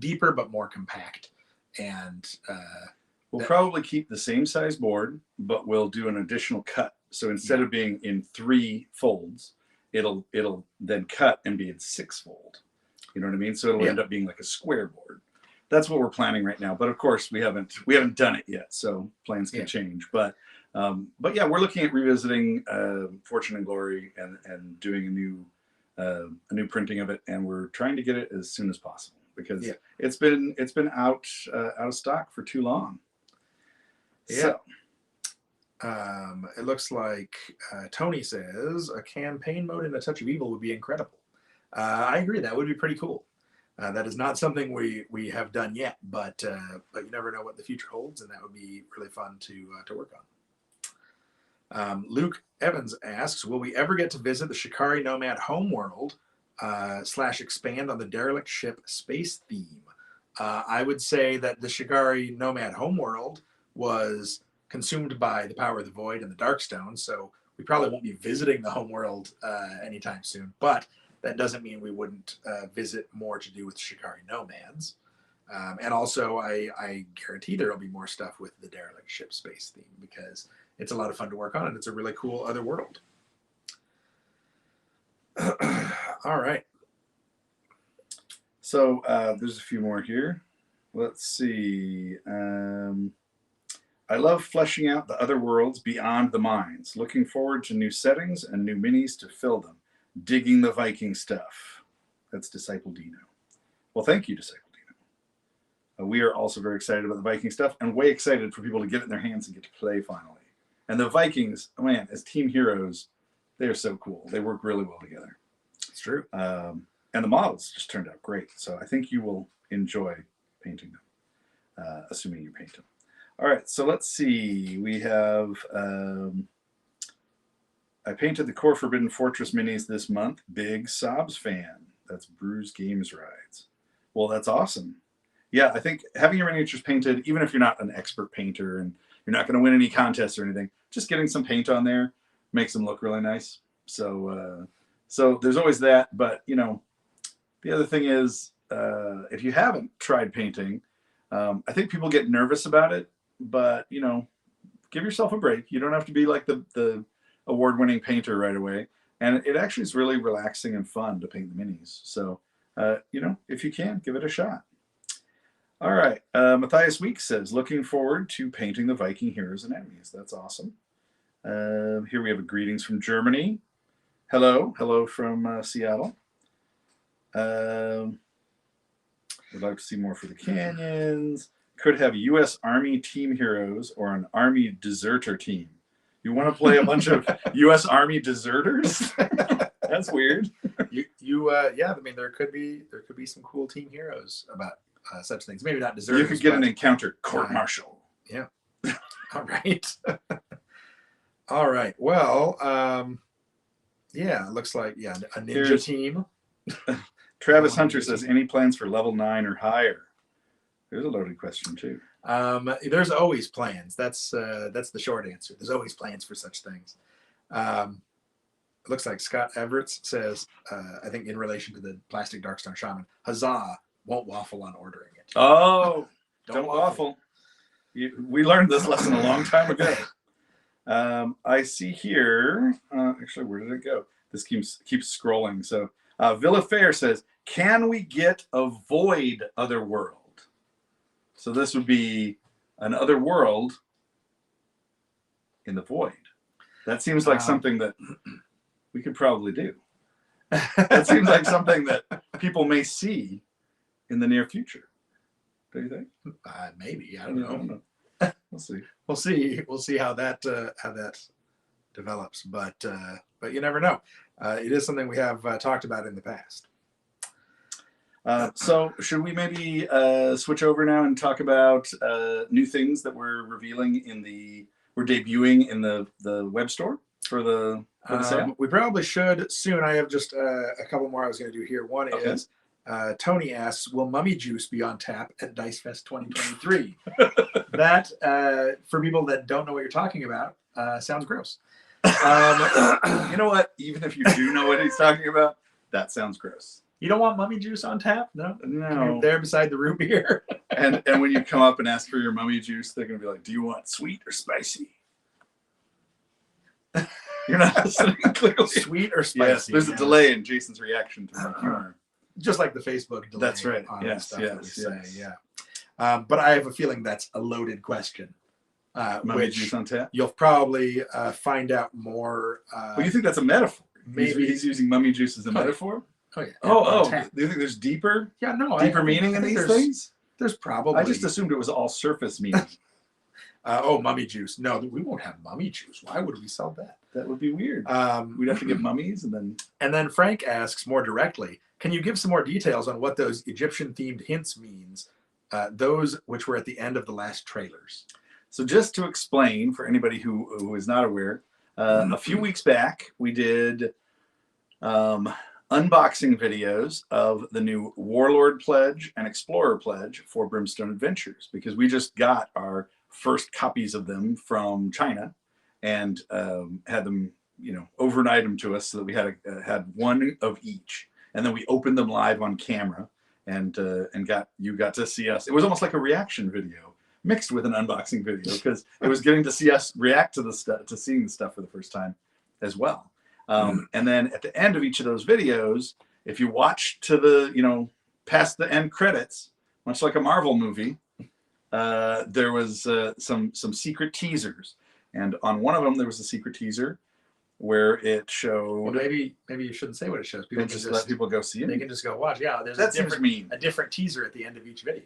deeper but more compact, and we'll probably keep the same size board, but we'll do an additional cut. So instead of being in 3 folds, it'll then cut and be in 6-fold. You know what I mean? So it'll end up being like a square board. That's what we're planning right now. But of course, we haven't done it yet, so plans can change. But yeah, we're looking at revisiting Fortune and Glory and doing a new printing of it, and we're trying to get it as soon as possible because it's been out of stock for too long. So it looks like Tony says a campaign mode in A Touch of Evil would be incredible. I agree, that would be pretty cool. That is not something we have done yet, but you never know what the future holds, and that would be really fun to work on. Luke Evans asks, will we ever get to visit the Shikari Nomad homeworld / expand on the derelict ship space theme? I would say that the Shikari Nomad homeworld was consumed by the power of the void and the Darkstone, so we probably won't be visiting the homeworld anytime soon. But that doesn't mean we wouldn't visit more to do with Shikari Nomads. And also, I guarantee there will be more stuff with the derelict ship space theme, because it's a lot of fun to work on, and it's a really cool other world. All right. So there's a few more here. Let's see. I love fleshing out the other worlds beyond the mines. Looking forward to new settings and new minis to fill them. Digging the Viking stuff. That's Disciple Dino. Well, thank you, Disciple Dino. We are also very excited about the Viking stuff, and way excited for people to get it in their hands and get to play finally. And the Vikings, oh man, as team heroes, they are so cool. They work really well together. It's true. And the models just turned out great. So I think you will enjoy painting them, assuming you paint them. All right, so let's see. We have, I painted the Core Forbidden Fortress minis this month. Big Sobs fan. That's Brews Games Rides. Well, that's awesome. Yeah, I think having your miniatures painted, even if you're not an expert painter and you're not going to win any contests or anything, just getting some paint on there makes them look really nice. So, so there's always that. But, you know, the other thing is, if you haven't tried painting, I think people get nervous about it. But, you know, give yourself a break. You don't have to be like the award-winning painter right away. And it actually is really relaxing and fun to paint the minis. So, you know, if you can, give it a shot. All right. Matthias Weeks says, looking forward to painting the Viking heroes and enemies. That's awesome. Here we have a greetings from Germany. Hello. Hello from Seattle. Would like to see more for the canyons. Could have U.S. Army team heroes or an Army deserter team. You want to play a bunch of U.S. Army deserters? That's weird. Yeah. I mean, there could be some cool team heroes about such things. Maybe not deserters. You could get an encounter court-martial. Yeah. All right. All right. Well, yeah. It looks like a ninja team. Travis Hunter says, any plans for level 9 or higher? There's a loaded question too. There's always plans. That's the short answer. There's always plans for such things. It looks like Scott Everett says, I think in relation to the plastic Darkstone Shaman, huzzah, won't waffle on ordering it. Oh, don't waffle. We learned this lesson a long time ago. I see here, actually, where did it go? This keeps scrolling. So Villa Fair says, can we get a void other world? So this would be an other world in the void. That seems like something that we could probably do. That seems like something that people may see in the near future. Do you think? Maybe. I don't know. We'll see. We'll see how that develops. But you never know. It is something we have talked about in the past. So should we maybe switch over now and talk about new things that we're debuting in the web store for the sale? We probably should soon. I have just a couple more I was going to do here. One is Tony asks, will Mummy Juice be on tap at Dice Fest 2023? That, for people that don't know what you're talking about, sounds gross. You know what? Even if you do know what he's talking about, that sounds gross. You don't want Mummy Juice on tap? No. No. There beside the root beer. and when you come up and ask for your Mummy Juice, they're going to be like, do you want sweet or spicy? You're not listening clearly. Sweet or spicy? Yes, there's a delay in Jason's reaction to my humor. Just like the Facebook delay. That's right. On stuff that we say. Yeah. But I have a feeling that's a loaded question. Mummy Juice on tap? You'll probably find out more. Well, you think that's a metaphor? Maybe he's using Mummy Juice as a metaphor? Oh, yeah. Oh, do you think there's deeper meaning in these things? There's probably. I just assumed it was all surface meaning. Mummy Juice. No, we won't have Mummy Juice. Why would we sell that? That would be weird. We'd have to get mummies and then... And then Frank asks more directly, can you give some more details on what those Egyptian-themed hints means, those which were at the end of the last trailers? So just to explain, for anybody who is not aware, a few weeks back, we did unboxing videos of the new Warlord Pledge and Explorer Pledge for Brimstone Adventures, because we just got our first copies of them from China and had them, overnight them to us so that we had one of each. And then we opened them live on camera and you got to see us. It was almost like a reaction video mixed with an unboxing video because it was getting to see us react to the stuff, to seeing the stuff for the first time as well. And then at the end of each of those videos, if you watch to the, past the end credits, much like a Marvel movie, there was some secret teasers. And on one of them, there was a secret teaser where it showed. Well, maybe you shouldn't say what it shows. People just let people go see it. They can just go watch. Yeah, there's that seems mean. A different teaser at the end of each video.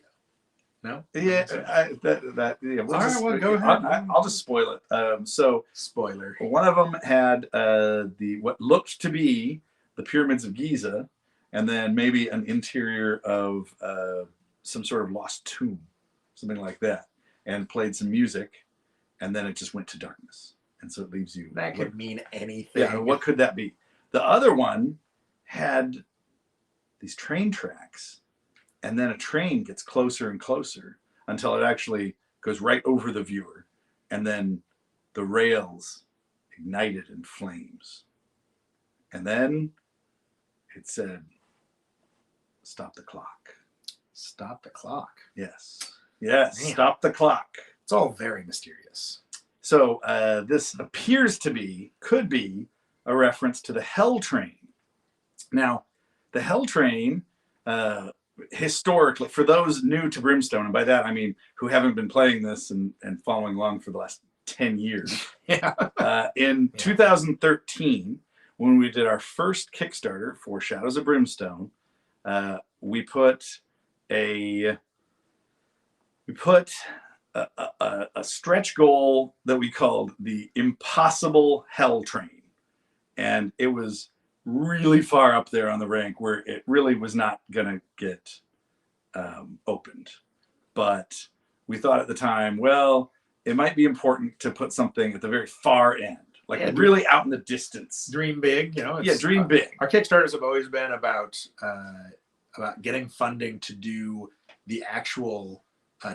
No. Yeah, Yeah. All right, well, go ahead. I'll just spoil it. So spoiler. One of them had what looked to be the pyramids of Giza, and then maybe an interior of some sort of lost tomb, something like that, and played some music, and then it just went to darkness. And so it leaves you. That could mean anything. Yeah, what could that be? The other one had these train tracks, and then a train gets closer and closer until it actually goes right over the viewer, and then the rails ignited in flames. And then it said, "Stop the clock." Stop the clock. Yes. Yes. Man. Stop the clock. It's all very mysterious. So this could be a reference to the Hell Train. Now, the Hell Train, historically, for those new to Brimstone, and by that I mean who haven't been playing this and following along for the last 10 years, in 2013, when we did our first Kickstarter for Shadows of Brimstone, we put a stretch goal that we called the Impossible Hell Train. And it was really far up there on the rank where it really was not going to get opened. But we thought at the time, well, it might be important to put something at the very far end, like really out in the distance. Dream big, Dream big. Our Kickstarters have always been about getting funding to do the actual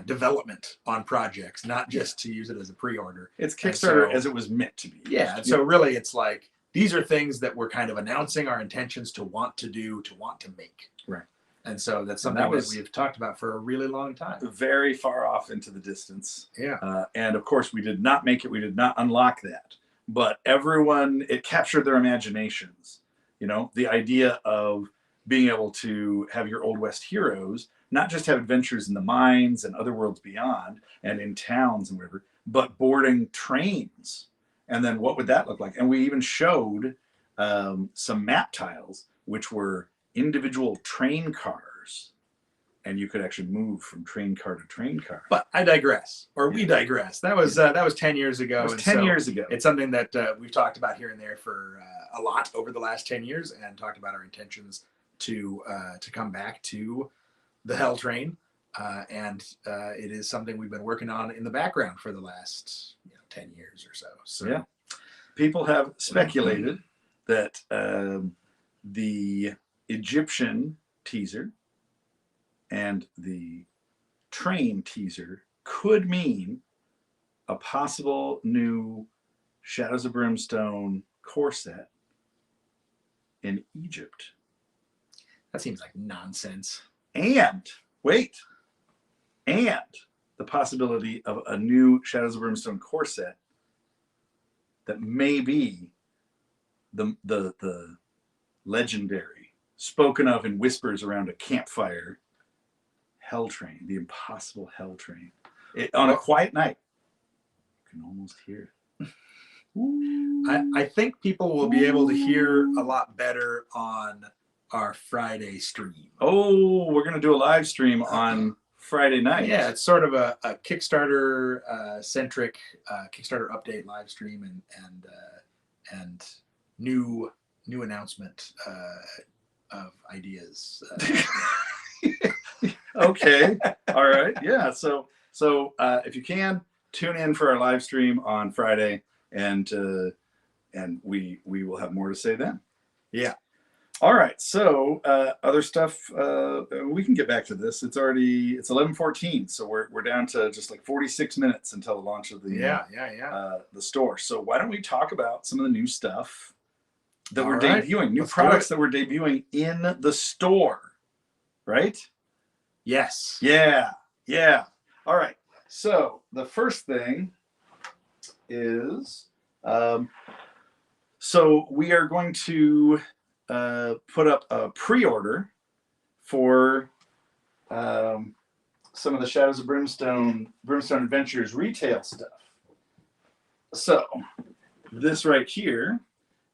development on projects, not just to use it as a pre-order. It's Kickstarter as it was meant to be. Yeah, and so really it's like these are things that we're kind of announcing our intentions to want to do, to want to make. Right. And so that's something that we've talked about for a really long time. Very far off into the distance. Yeah. And of course we did not make it. We did not unlock that. But it captured their imaginations. The idea of being able to have your Old West heroes not just have adventures in the mines and other worlds beyond and in towns and whatever, but boarding trains. And then what would that look like? And we even showed some map tiles, which were individual train cars. And you could actually move from train car to train car. But I digress, or we digress. That was 10 years ago. It was 10 years ago. It's something that we've talked about here and there for a lot over the last 10 years, and talked about our intentions to come back to the Hell Train, and it is something we've been working on in the background for the last 10 years or so. So yeah, people have speculated that the Egyptian teaser and the train teaser could mean a possible new Shadows of Brimstone core set in Egypt. That seems like nonsense. And the possibility of a new Shadows of Brimstone core set that may be the legendary, spoken of in whispers around a campfire, Hell Train, the Impossible Hell Train. On a quiet night, you can almost hear it. I think people will be able to hear a lot better on our Friday stream. Oh, we're going to do a live stream on Friday night. Yeah, it's sort of a Kickstarter centric Kickstarter update live stream and new announcement of ideas. Okay. All right. Yeah. So if you can tune in for our live stream on Friday, and we will have more to say then. Yeah. All right, so other stuff. We can get back to this. It's 11:14, so we're down to just like 46 minutes until the launch of the the store. So why don't we talk about some of the new stuff that we're debuting, new products that we're debuting in the store, right? Yes. Yeah. All right. So the first thing is, so we are going to put up a pre-order for some of the Shadows of Brimstone Adventures retail stuff. So this right here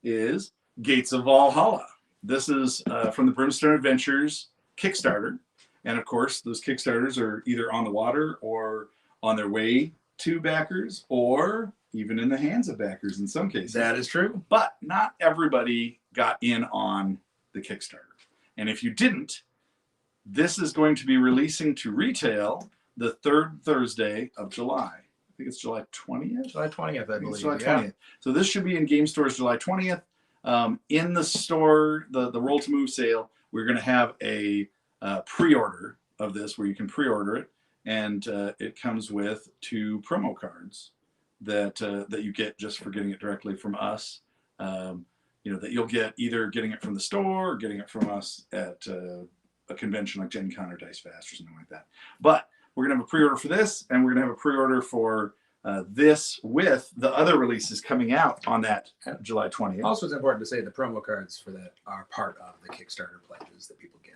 is Gates of Valhalla. This is from the Brimstone Adventures Kickstarter. And of course, those Kickstarters are either on the water or on their way to backers, or even in the hands of backers in some cases. That is true. But not everybody got in on the Kickstarter. And if you didn't, this is going to be releasing to retail the third Thursday of July. I think it's July 20th? July 20th, I believe. July 20th. So this should be in game stores July 20th. In the store, the RolltoMove sale, we're going to have a pre-order of this where you can pre-order it. And it comes with 2 promo cards that you get just for getting it directly from us. That you'll get either getting it from the store or getting it from us at a convention like Gen Con or Dice Fast or something like that. But we're going to have a pre-order for this, and we're going to have a pre-order for this with the other releases coming out on that July 20th. Also, it's important to say the promo cards for that are part of the Kickstarter pledges that people get.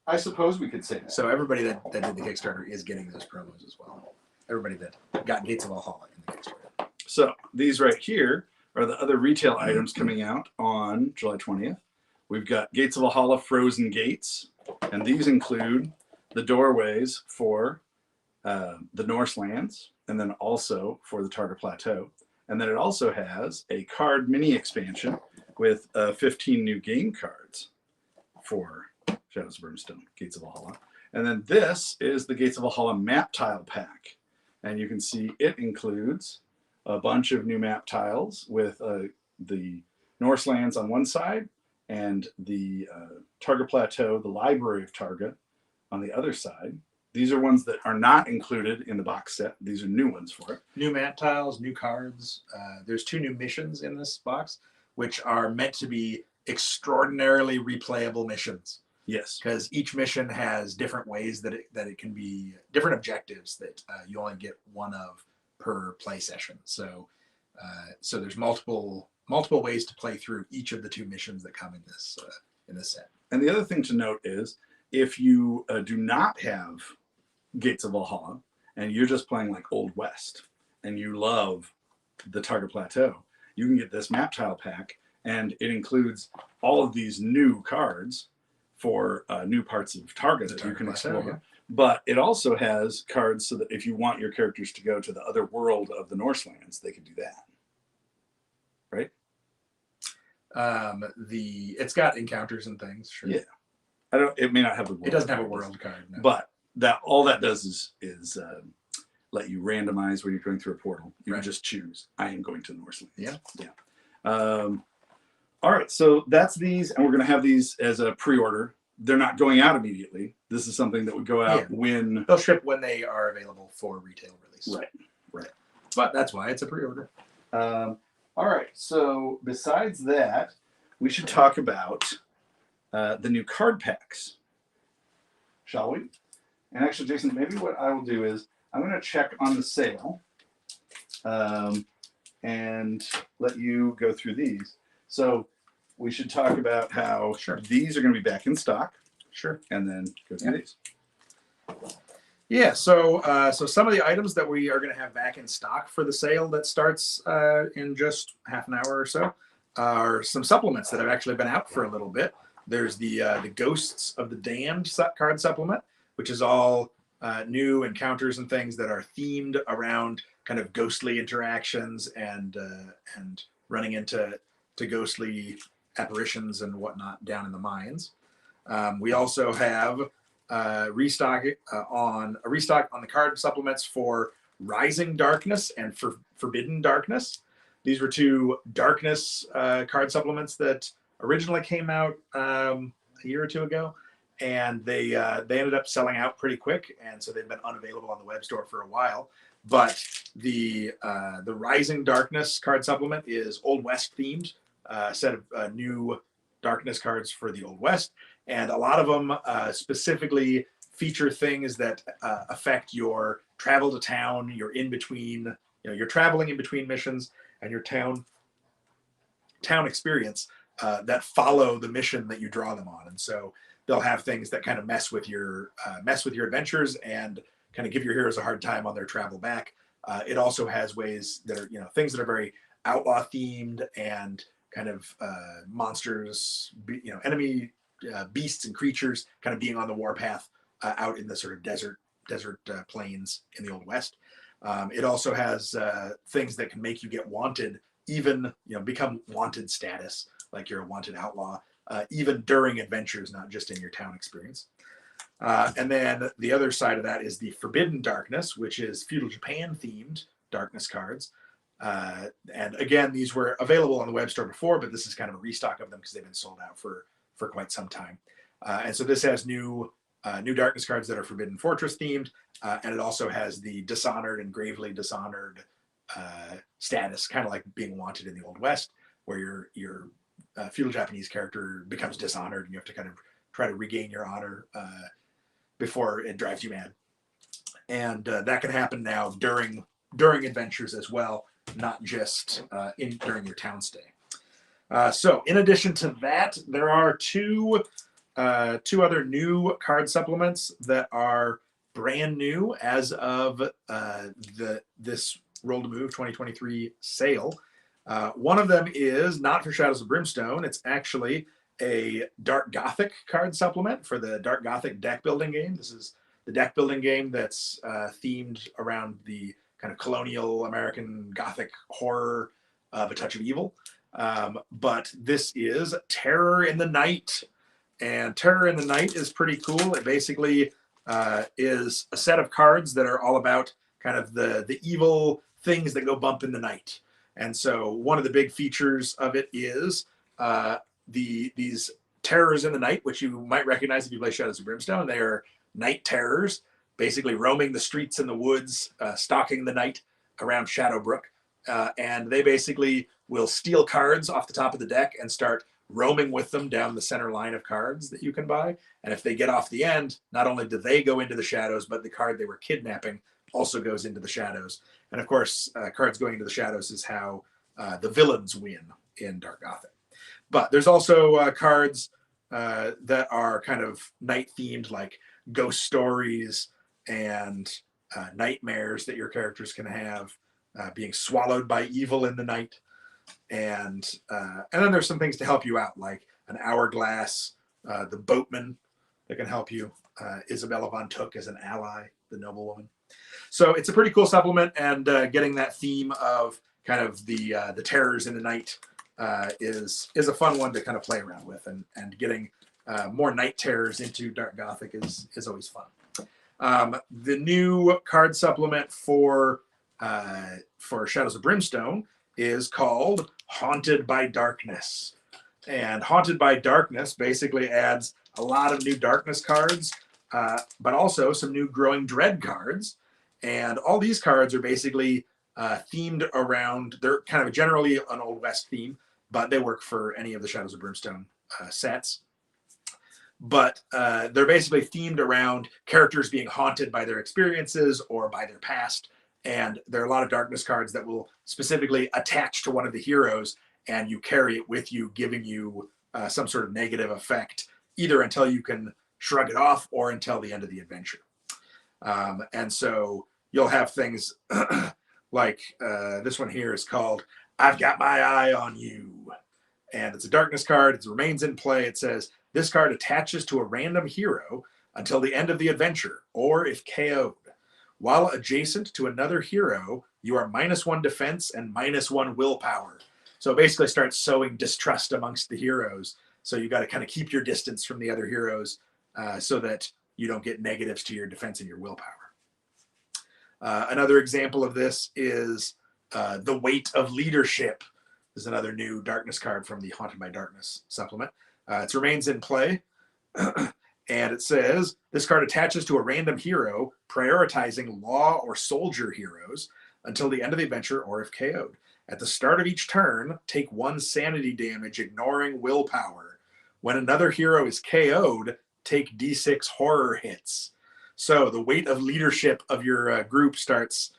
I suppose we could say that. So everybody that did the Kickstarter is getting those promos as well. Everybody that got Gates of Valhalla in the Kickstarter. So these right here are the other retail items coming out on July 20th. We've got Gates of Valhalla Frozen Gates, and these include the doorways for the Norse lands, and then also for the Targa Plateau. And then it also has a card mini expansion with 15 new game cards for Shadows of Brimstone, Gates of Valhalla. And then this is the Gates of Valhalla map tile pack. And you can see it includes a bunch of new map tiles with the Norse lands on one side and the Targa Plateau, the Library of Targa, on the other side. These are ones that are not included in the box set. These are new ones for it. New map tiles, new cards. There's 2 new missions in this box, which are meant to be extraordinarily replayable missions. Yes. Because each mission has different ways that it can be, different objectives that you only get one of per play session. So there's multiple ways to play through each of the 2 missions that come in this set. And the other thing to note is, if you do not have Gates of Valhalla and you're just playing like Old West and you love the Targa Plateau, you can get this map tile pack, and it includes all of these new cards for new parts of Targa that you can explore. Yeah. But it also has cards so that if you want your characters to go to the other world of the Norse lands, they can do that. Right? It's got encounters and things. Sure. Yeah. It may not have a world. It doesn't have a world card. No. But all that does is let you randomize when you're going through a portal. You can just choose. I am going to the Norse lands. Yeah. All right, so that's these, and we're going to have these as a pre-order. They're not going out immediately. This is something that would go out when... They'll ship when they are available for retail release. Right. But that's why it's a pre-order. All right, so besides that, we should talk about the new card packs, shall we? And actually, Jason, maybe what I will do is I'm going to check on the sale and let you go through these. So we should talk about how these are going to be back in stock. Sure. And then go through these. Yeah, so some of the items that we are going to have back in stock for the sale that starts in just half an hour or so are some supplements that have actually been out for a little bit. There's the Ghosts of the Damned card supplement, which is all new encounters and things that are themed around kind of ghostly interactions and running into ghostly apparitions and whatnot down in the mines. We also have a restock on the card supplements for Rising Darkness and for Forbidden Darkness. These were 2 darkness card supplements that originally came out a year or two ago, and they ended up selling out pretty quick, and so they've been unavailable on the web store for a while. But the Rising Darkness card supplement is Old West themed, set of new Darkness cards for the Old West, and a lot of them specifically feature things that affect your travel to town, your in between, you're traveling in between missions, and your town experience that follow the mission that you draw them on. And so they'll have things that kind of mess with your adventures and kind of give your heroes a hard time on their travel back. It also has ways that are, things that are very outlaw themed and kind of monsters, enemy beasts and creatures kind of being on the warpath out in the sort of desert plains in the Old West. It also has things that can make you get wanted, even become wanted status, like you're a wanted outlaw, even during adventures, not just in your town experience. And then the other side of that is the Forbidden Darkness, which is feudal Japan themed Darkness cards. And again, these were available on the web store before, but this is kind of a restock of them because they've been sold out for quite some time. And so this has new Darkness cards that are Forbidden Fortress themed, and it also has the Dishonored and Gravely Dishonored status, kind of like being wanted in the Old West, where your feudal Japanese character becomes dishonored and you have to kind of try to regain your honor before it drives you mad. And that can happen now during adventures as well, not just during your town stay. So in addition to that, there are two other new card supplements that are brand new as of this RolltoMove 2023 sale. One of them is not for Shadows of Brimstone. It's actually a Dark Gothic card supplement for the Dark Gothic deck building game. This is the deck building game that's themed around the kind of colonial American Gothic horror of A Touch of Evil. But this is Terror in the Night. And Terror in the Night is pretty cool. It basically is a set of cards that are all about kind of the evil things that go bump in the night. And so one of the big features of it is these terrors in the night, which you might recognize if you play Shadows of Brimstone. They are night terrors, basically roaming the streets and the woods, stalking the night around Shadowbrook. And they basically will steal cards off the top of the deck and start roaming with them down the center line of cards that you can buy. And if they get off the end, not only do they go into the shadows, but the card they were kidnapping also goes into the shadows. And of course, cards going into the shadows is how the villains win in Dark Gothic. But there's also cards that are kind of night themed, like ghost stories and nightmares that your characters can have, being swallowed by evil in the night. And then there's some things to help you out, like an hourglass, the boatman that can help you, Isabella von Took as an ally, the noblewoman. So it's a pretty cool supplement, and getting that theme of kind of the terrors in the night is a fun one to kind of play around with, and getting more night terrors into Dark Gothic is always fun. The new card supplement for Shadows of Brimstone is called Haunted by Darkness. And Haunted by Darkness basically adds a lot of new Darkness cards, but also some new Growing Dread cards. And all these cards are basically themed around, they're kind of generally an Old West theme, but they work for any of the Shadows of Brimstone sets. But they're basically themed around characters being haunted by their experiences or by their past. And there are a lot of Darkness cards that will specifically attach to one of the heroes, and you carry it with you, giving you some sort of negative effect, either until you can shrug it off or until the end of the adventure. And so you'll have things like this one here is called I've Got My Eye on You. And it's a Darkness card. It remains in play. It says, this card attaches to a random hero until the end of the adventure, or if KO'd. While adjacent to another hero, you are -1 defense and -1 willpower. So it basically starts sowing distrust amongst the heroes. So you got to kind of keep your distance from the other heroes so that you don't get negatives to your defense and your willpower. Another example of this is the Weight of Leadership, is another new darkness card from the Haunted by Darkness supplement. It remains in play. And it says, this card attaches to a random hero, prioritizing law or soldier heroes until the end of the adventure or if KO'd. At the start of each turn, take 1 sanity damage, ignoring willpower. When another hero is KO'd, take D6 horror hits. So the weight of leadership of your group starts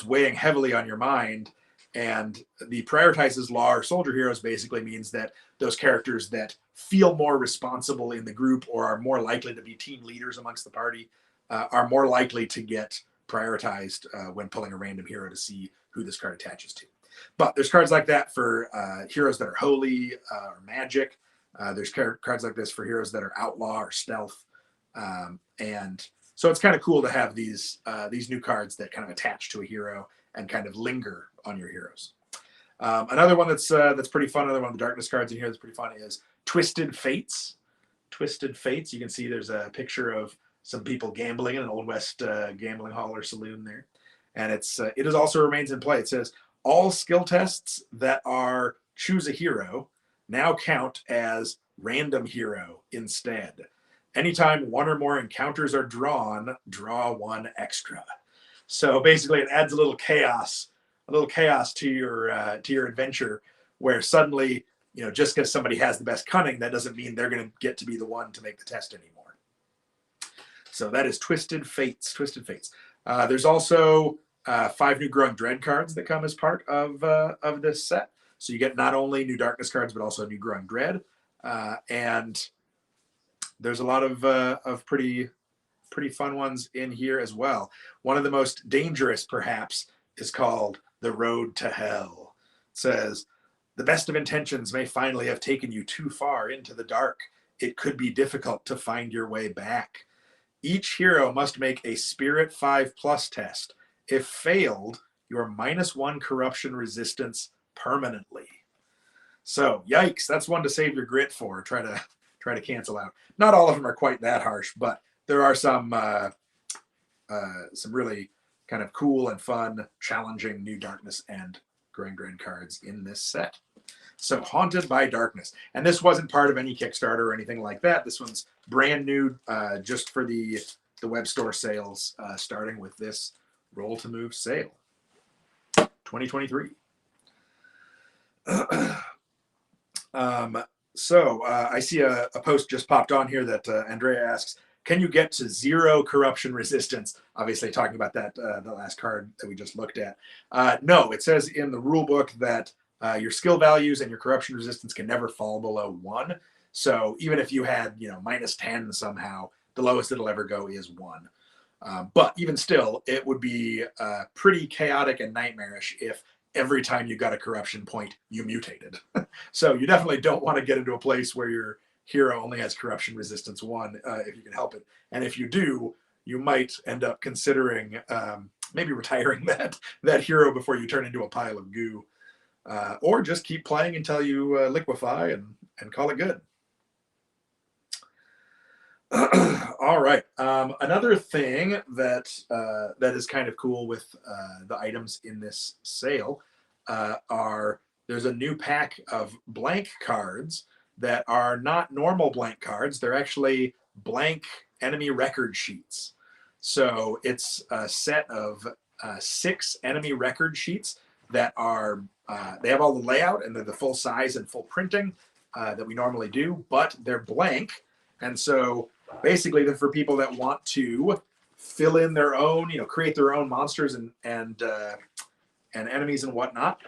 weighing heavily on your mind. And the prioritizes law or soldier heroes basically means that those characters that feel more responsible in the group or are more likely to be team leaders amongst the party are more likely to get prioritized when pulling a random hero to see who this card attaches to. But there's cards like that for heroes that are holy or magic. There's cards like this for heroes that are outlaw or stealth. And so it's kind of cool to have these new cards that kind of attach to a hero and kind of linger on your heroes. Another one that's pretty fun, another one of the darkness cards in here that's pretty fun is Twisted Fates. Twisted Fates. You can see there's a picture of some people gambling in an Old West gambling hall or saloon there. And it also remains in play. It says, all skill tests that are choose a hero now count as random hero instead. Anytime 1 or more encounters are drawn, draw 1 extra. So basically it adds a little chaos to your adventure, where suddenly, just because somebody has the best cunning, that doesn't mean they're going to get to be the one to make the test anymore. So that is Twisted Fates. Twisted Fates. There's also 5 new Growing Dread cards that come as part of this set. So you get not only new Darkness cards, but also new Growing Dread. And there's a lot of pretty fun ones in here as well. One of the most dangerous, perhaps, is called The Road to Hell. It says, the best of intentions may finally have taken you too far into the dark. It could be difficult to find your way back. Each hero must make a Spirit 5+ test. If failed, you're -1 corruption resistance permanently. So, yikes, that's one to save your grit for. Try to cancel out. Not all of them are quite that harsh, but there are some really kind of cool and fun, challenging new Darkness and Growing Dread cards in this set. So Haunted by Darkness. And this wasn't part of any Kickstarter or anything like that. This one's brand new just for the web store sales, starting with this RolltoMove sale. 2023. So I see a post just popped on here that Andrea asks, can you get to 0 corruption resistance? Obviously talking about that, the last card that we just looked at. No, it says in the rule book that your skill values and your corruption resistance can never fall below 1. So even if you had, -10 somehow, the lowest it'll ever go is 1. But even still, it would be pretty chaotic and nightmarish if every time you got a corruption point, you mutated. So you definitely don't want to get into a place where your hero only has corruption resistance 1 if you can help it. And if you do, you might end up considering maybe retiring that hero before you turn into a pile of goo. Or just keep playing until you liquefy and call it good. All right. Another thing that is kind of cool with the items in this sale there's a new pack of blank cards that are not normal blank cards. They're actually blank enemy record sheets. So it's a set of 6 enemy record sheets that are they have all the layout and they're the full size and full printing that we normally do, but they're blank. And so basically they're for people that want to fill in their own, create their own monsters and enemies and whatnot.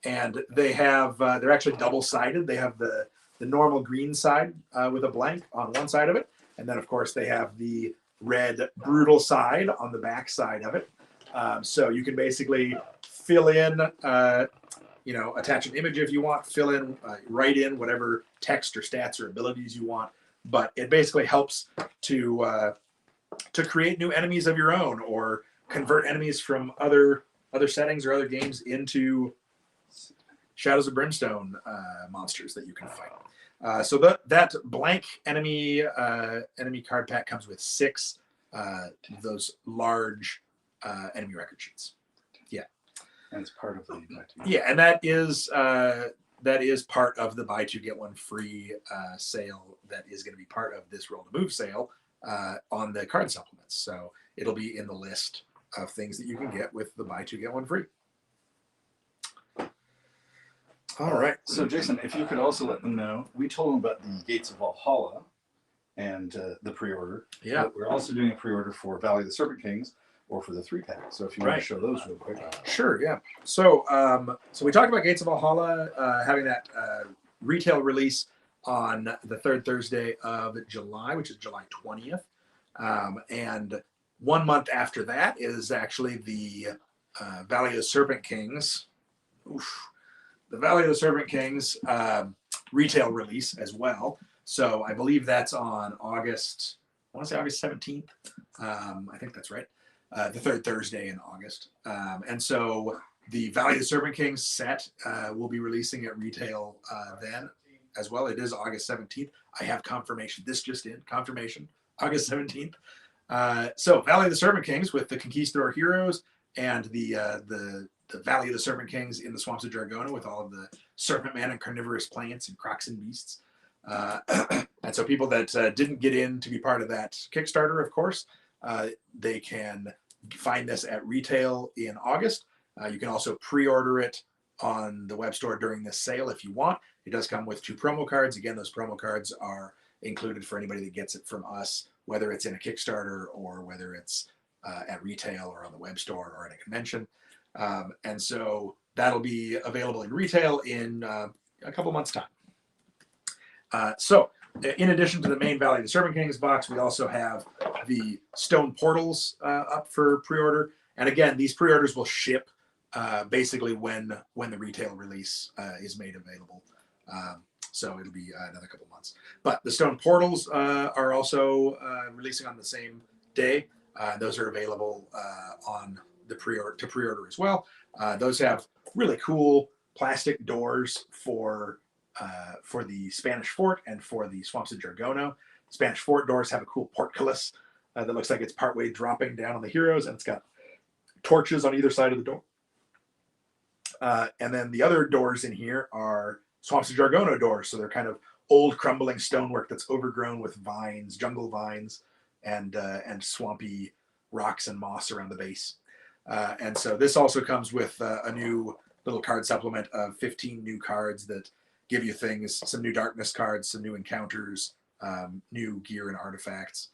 And they have they're actually double-sided. They have the normal green side with a blank on one side of it, and then of course they have the red brutal side on the back side of it. So you can basically fill in, attach an image if you want, fill in, write in whatever text or stats or abilities you want. But it basically helps to create new enemies of your own or convert enemies from other settings or other games into Shadows of Brimstone monsters that you can fight. So that blank enemy card pack comes with 6 of those large enemy record sheets. Yeah. And it's part of the Yeah, and that is part of the buy two get one free sale that is going to be part of this Roll to Move sale on the card supplements. So it'll be in the list of things that you can get with the buy two get one free. All right. So Jason, if you could also let them know, we told them about the Gates of Valhalla and the pre-order. Yeah. But we're also doing a pre-order for Valley of the Serpent Kings or for the 3-pack. So if you want to show those real quick. Sure, yeah. So so we talked about Gates of Valhalla having that retail release on the third Thursday of July, which is July 20th. And 1 month after that is actually the Valley of the Serpent Kings. Oof. The Valley of the Serpent Kings retail release as well. So I believe that's on August, I want to say August 17th. I think that's right. The third Thursday in August. And so the Valley of the Serpent Kings set will be releasing at retail then as well. It is August 17th. I have confirmation. This just in, confirmation, August 17th. So Valley of the Serpent Kings with the Conquistador heroes and the Valley of the Serpent Kings in the Swamps of Dragona with all of the Serpent Man and carnivorous plants and crocs and beasts. And so people that didn't get in to be part of that Kickstarter, of course, they can find this at retail in August. You can also pre-order it on the web store during this sale if you want. It does come with 2 promo cards. Again, those promo cards are included for anybody that gets it from us, whether it's in a Kickstarter or whether it's at retail or on the web store or at a convention. And so that'll be available in retail in a couple months' time. So in addition to the main Valley of the Serpent Kings box, we also have the Stone Portals up for pre-order. And again, these pre-orders will ship basically when the retail release is made available. So it'll be another couple months. But the Stone Portals are also releasing on the same day. Those are available on the pre-order as well. Those have really cool plastic doors for the Spanish Fort and for the Swamps of Dragona. Spanish Fort doors have a cool portcullis that looks like it's partway dropping down on the heroes, and it's got torches on either side of the door. And then the other doors in here are Swamps of Dragona doors. So they're kind of old crumbling stonework that's overgrown with vines, jungle vines, and swampy rocks and moss around the base. And so this also comes with a new little card supplement of 15 new cards that give you things, some new darkness cards, some new encounters, new gear and artifacts,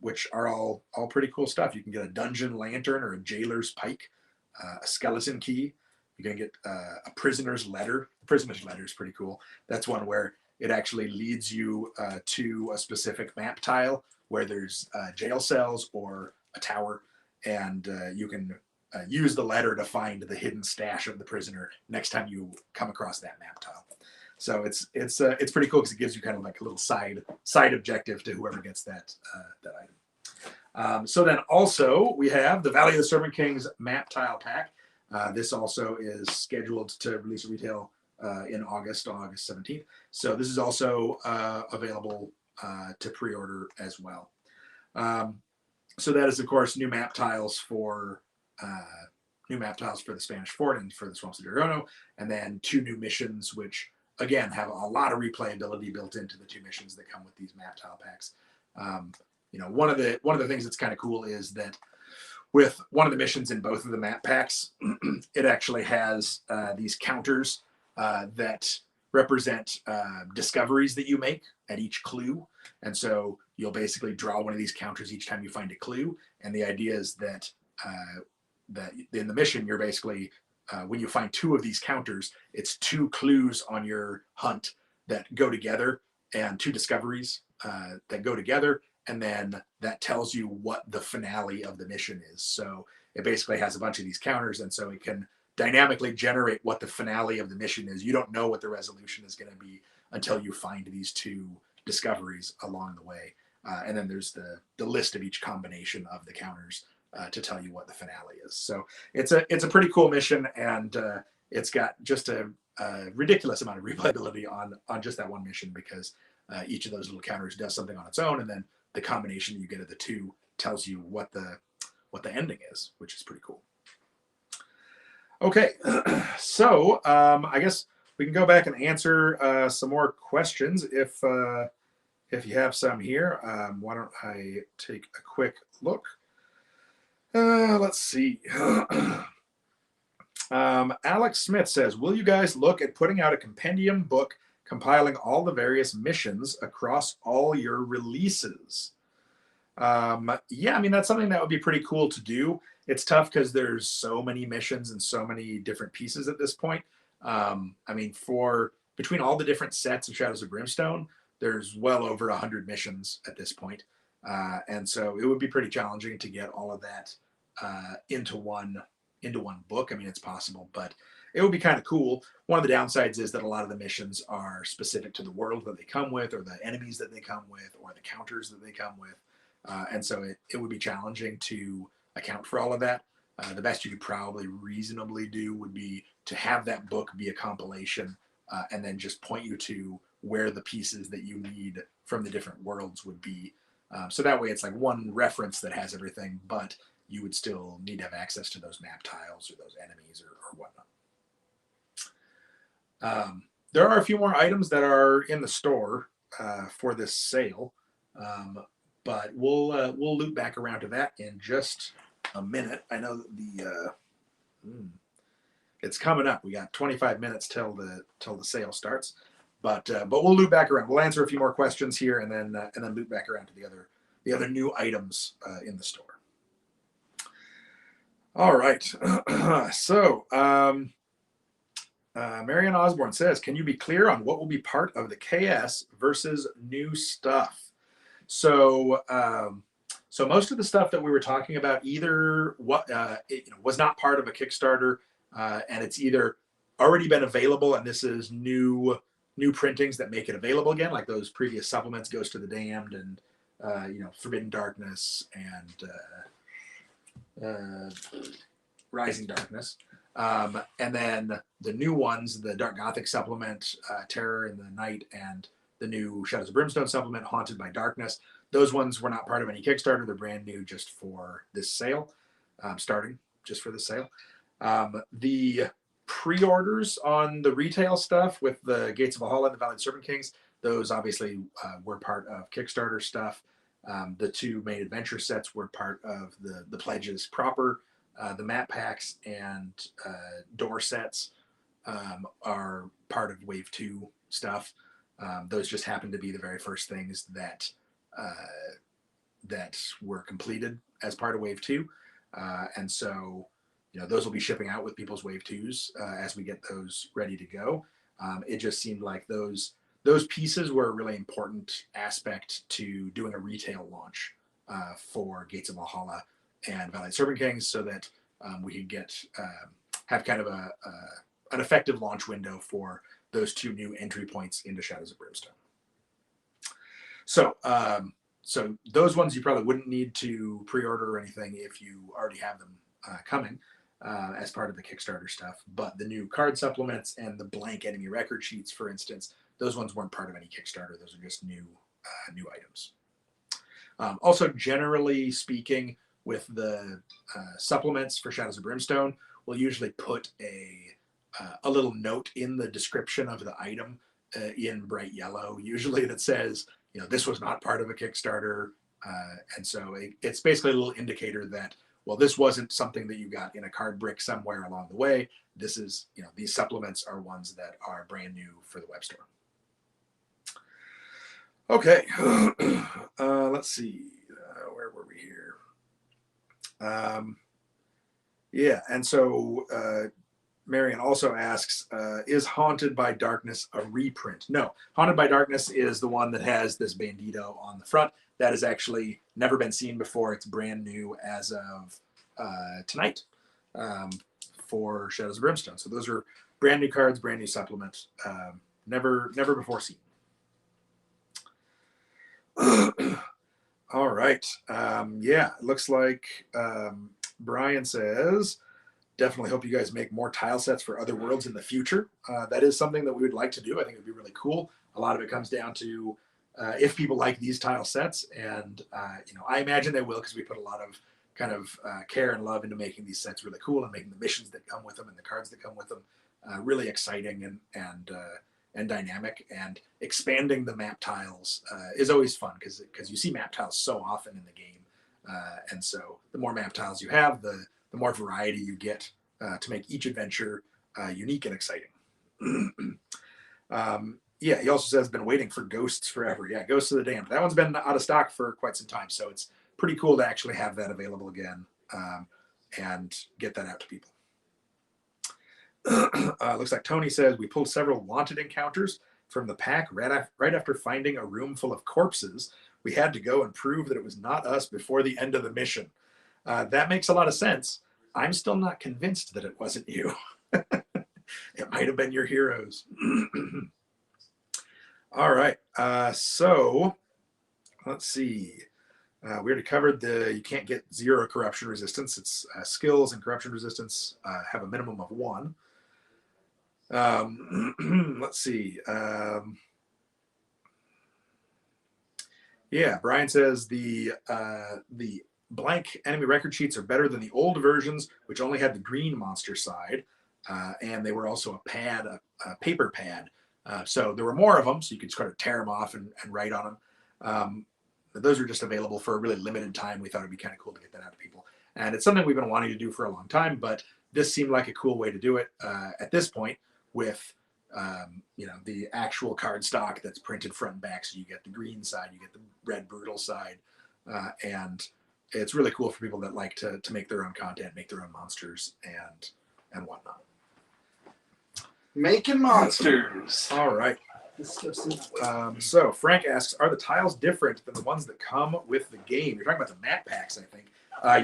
which are all pretty cool stuff. You can get a dungeon lantern or a jailer's pike, a skeleton key. You're going to get a prisoner's letter. The prisoner's letter is pretty cool. That's one where it actually leads you to a specific map tile where there's jail cells or a tower, and you can use the letter to find the hidden stash of the prisoner next time you come across that map tile. So it's pretty cool because it gives you kind of like a little side objective to whoever gets that item. So then also we have the Valley of the Serpent Kings map tile pack. This also is scheduled to release at retail in August, on August 17th. So this is also available to pre-order as well. So that is, of course, new map tiles for the Spanish Fort and for the Swamps of Dragona, and then 2 new missions, which again have a lot of replayability built into the 2 missions that come with these map tile packs. One of the things that's kind of cool is that with one of the missions in both of the map packs, it actually has these counters that represent discoveries that you make at each clue. And so you'll basically draw one of these counters each time you find a clue. And the idea is that in the mission, you're basically, when you find 2 of these counters, it's 2 clues on your hunt that go together and 2 discoveries that go together. And then that tells you what the finale of the mission is. So it basically has a bunch of these counters. And so it can dynamically generate what the finale of the mission is. You don't know what the resolution is going to be until you find these 2 discoveries along the way. And then there's the list of each combination of the counters to tell you what the finale is. So it's a pretty cool mission, and it's got just a ridiculous amount of replayability on just that one mission, because each of those little counters does something on its own, and then the combination that you get of the 2 tells you what the ending is, which is pretty cool. Okay, so I guess we can go back and answer some more questions if you have some here. Why don't I take a quick look? Let's see. Alex Smith says, will you guys look at putting out a compendium book compiling all the various missions across all your releases? Yeah, I mean, that's something that would be pretty cool to do. It's tough because there's so many missions and so many different pieces at this point. I mean, for between all the different sets of Shadows of Brimstone, there's well over 100 missions at this point. And so it would be pretty challenging to get all of that into one book. I mean, it's possible, but it would be kind of cool. One of the downsides is that a lot of the missions are specific to the world that they come with, or the enemies that they come with, or the counters that they come with. And so it would be challenging to account for all of that. The best you could probably reasonably do would be to have that book be a compilation and then just point you to where the pieces that you need from the different worlds would be. So that way it's like one reference that has everything, but you would still need to have access to those map tiles or those enemies or whatnot. There are a few more items that are in the store for this sale, but we'll loop back around to that in just a minute. I know that it's coming up. We got 25 minutes till the sale starts, but we'll loop back around. We'll answer a few more questions here and then loop back around to the other new items in the store. All right. So, Marion Osborne says, can you be clear on what will be part of the KS versus new stuff? So, so most of the stuff that we were talking about either was not part of a Kickstarter, and it's either already been available and this is new printings that make it available again, like those previous supplements, Ghost of the Damned and Forbidden Darkness and Rising Darkness. And then the new ones, the Dark Gothic supplement, Terror in the Night, and the new Shadows of Brimstone supplement, Haunted by Darkness. Those ones were not part of any Kickstarter. They're brand new just for this sale, starting just for this sale. The pre-orders on the retail stuff with the Gates of Valhalla and the Valley of the Serpent Kings, those obviously were part of Kickstarter stuff. The two main adventure sets were part of the pledges proper. The map packs and door sets are part of Wave 2 stuff. Those just happened to be the very first things that were completed as part of Wave 2. And so, those will be shipping out with people's Wave 2s as we get those ready to go. It just seemed like those pieces were a really important aspect to doing a retail launch for Gates of Valhalla and Valley of the Serpent Kings, so that we could have kind of an effective launch window for those two new entry points into Shadows of Brimstone. So, so those ones you probably wouldn't need to pre-order or anything if you already have them coming as part of the Kickstarter stuff. But the new card supplements and the blank enemy record sheets, for instance, those ones weren't part of any Kickstarter. Those are just new items. Also, generally speaking, with the supplements for Shadows of Brimstone, we'll usually put a little note in the description of the item in bright yellow, usually that says, this was not part of a Kickstarter. And so it's basically a little indicator that, well, this wasn't something that you got in a card brick somewhere along the way. This is, these supplements are ones that are brand new for the web store. Okay, let's see. Where were we here? Yeah, and so Marion also asks, is Haunted by Darkness a reprint? No, Haunted by Darkness is the one that has this bandito on the front. That has actually never been seen before. It's brand new as of tonight for Shadows of Brimstone. So those are brand new cards, brand new supplements, never before seen. All right. Yeah, it looks like Brian says, definitely hope you guys make more tile sets for other worlds in the future. That is something that we would like to do. I think it would be really cool. A lot of it comes down to if people like these tile sets. And, I imagine they will, because we put a lot of kind of care and love into making these sets really cool and making the missions that come with them and the cards that come with them really exciting and dynamic. And expanding the map tiles is always fun because you see map tiles so often in the game, and so the more map tiles you have, the more variety you get to make each adventure unique and exciting. Yeah, he also says been waiting for Ghosts forever. Yeah, Ghosts of the Damned. That one's been out of stock for quite some time, so it's pretty cool to actually have that available again and get that out to people. Looks like Tony says we pulled several wanted encounters from the pack right after finding a room full of corpses. We had to go and prove that it was not us before the end of the mission. That makes a lot of sense. I'm still not convinced that it wasn't you. It might have been your heroes. All right. So let's see. We already covered you can't get 0 corruption resistance. It's skills and corruption resistance have a minimum of 1. Let's see. Yeah, Brian says the blank enemy record sheets are better than the old versions, which only had the green monster side, and they were also a pad, a paper pad. So there were more of them, so you could sort of tear them off and write on them. Those were just available for a really limited time. We thought it'd be kind of cool to get that out to people, and it's something we've been wanting to do for a long time. But this seemed like a cool way to do it at this point with the actual card stock that's printed front and back. So you get the green side, you get the red brutal side, and it's really cool for people that like to make their own content, make their own monsters, and whatnot. Making monsters. All right. So Frank asks, are the tiles different than the ones that come with the game? You're talking about the map packs, I think.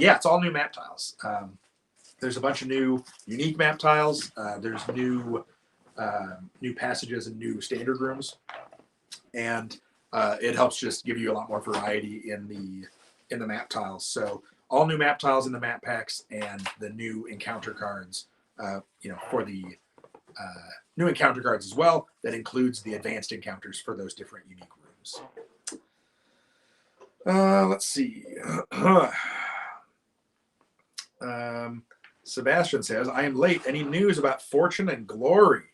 Yeah, it's all new map tiles. There's a bunch of new unique map tiles. There's new passages and new standard rooms, and it helps just give you a lot more variety in the map tiles. So all new map tiles in the map packs and the new encounter cards. For the new encounter cards as well. That includes the advanced encounters for those different unique rooms. Let's see. Sebastian says, I am late. Any news about Fortune and Glory?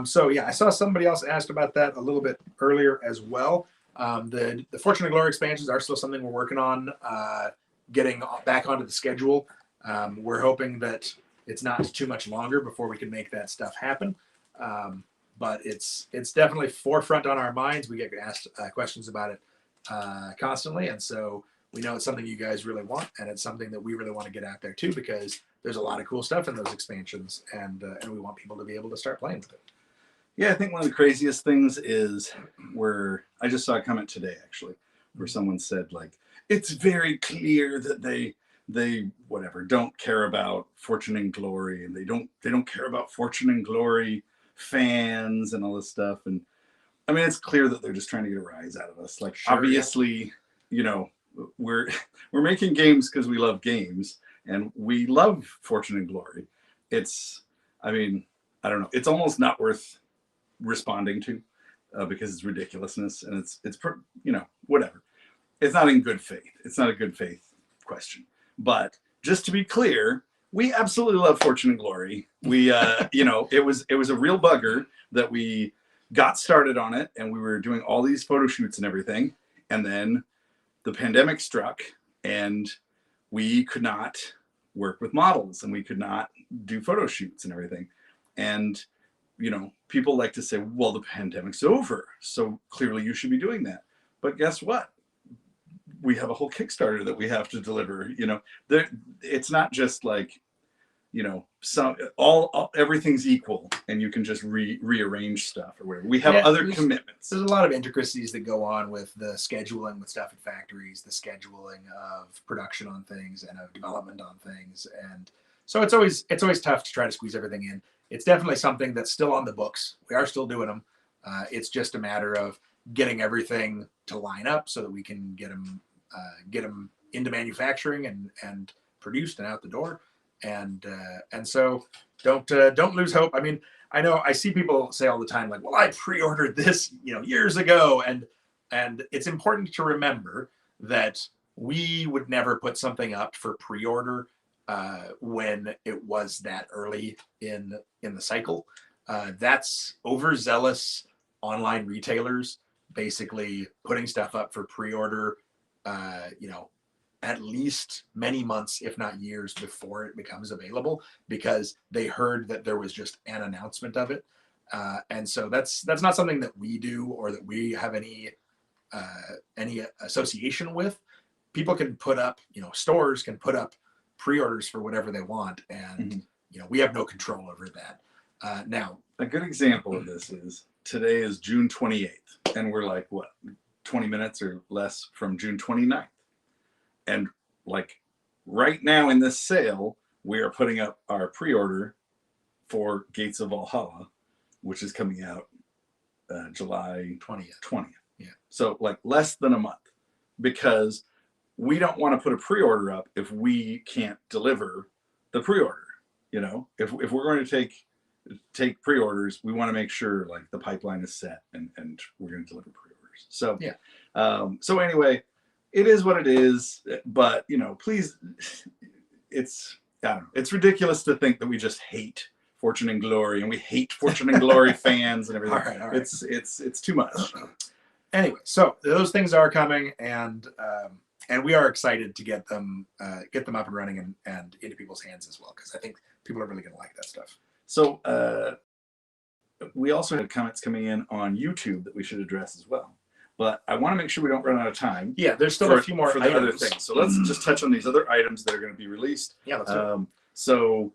So yeah, I saw somebody else asked about that a little bit earlier as well. The Fortune and Glory expansions are still something we're working on getting back onto the schedule. We're hoping that it's not too much longer before we can make that stuff happen. But it's definitely forefront on our minds. We get asked questions about it constantly, and so we know it's something you guys really want, and it's something that we really want to get out there too, because there's a lot of cool stuff in those expansions, and we want people to be able to start playing with it. Yeah, I think one of the craziest things is where I just saw a comment today actually, where someone said like, it's very clear that they whatever don't care about Fortune and Glory, and they don't care about Fortune and Glory fans and all this stuff. And I mean, it's clear that they're just trying to get a rise out of us. Like, sure, obviously, yeah. We're making games because we love games, and we love Fortune and Glory. I mean, I don't know. It's almost not worth responding to because it's ridiculousness, and it's whatever. It's not in good faith. It's not a good faith question. But just to be clear, we absolutely love Fortune and Glory. We, it was a real bugger that we got started on it, and we were doing all these photo shoots and everything, and then the pandemic struck, and we could not work with models, and we could not do photo shoots and everything. And people like to say, well, the pandemic's over, so clearly you should be doing that. But guess what? We have a whole Kickstarter that we have to deliver. It's not just like, everything's equal and you can just rearrange stuff or whatever. We have other commitments. There's a lot of intricacies that go on with the scheduling with stuff at factories, the scheduling of production on things and of development on things. And so it's always tough to try to squeeze everything in. It's definitely something that's still on the books. We are still doing them. It's just a matter of getting everything to line up so that we can get them into manufacturing and produced and out the door. And so don't lose hope. I mean, I know I see people say all the time, like, well, I pre-ordered this, years ago. And it's important to remember that we would never put something up for pre-order when it was that early in the cycle. That's overzealous online retailers basically putting stuff up for pre-order, you know, at least many months, if not years, before it becomes available, because they heard that there was just an announcement of it. And so that's not something that we do or that we have any association with. People can put up, you know, stores can put up pre-orders for whatever they want, and you know, we have no control over that. Now, a good example of this is today is June 28th, and we're like, what, 20 minutes or less from June 29th. And like right now in this sale, we are putting up our pre-order for Gates of Valhalla, which is coming out July 20th. Yeah. So like less than a month, because we don't want to put a pre-order up if we can't deliver the pre-order. You know, if we're going to take pre-orders, we want to make sure like the pipeline is set and we're going to deliver pre-orders. So yeah. So anyway, it is what it is. But you know, please, it's, I don't know, it's ridiculous to think that we just hate Fortune and Glory and we hate Fortune and Glory fans and everything. All right. It's too much. Anyway, so those things are coming, and we are excited to get them up and running and into people's hands as well, because I think people are really going to like that stuff. So we also had comments coming in on YouTube that we should address as well. But I want to make sure we don't run out of time. Yeah, there's still a few more for the other things. So let's just touch on these other items that are going to be released. Yeah, let's do it. So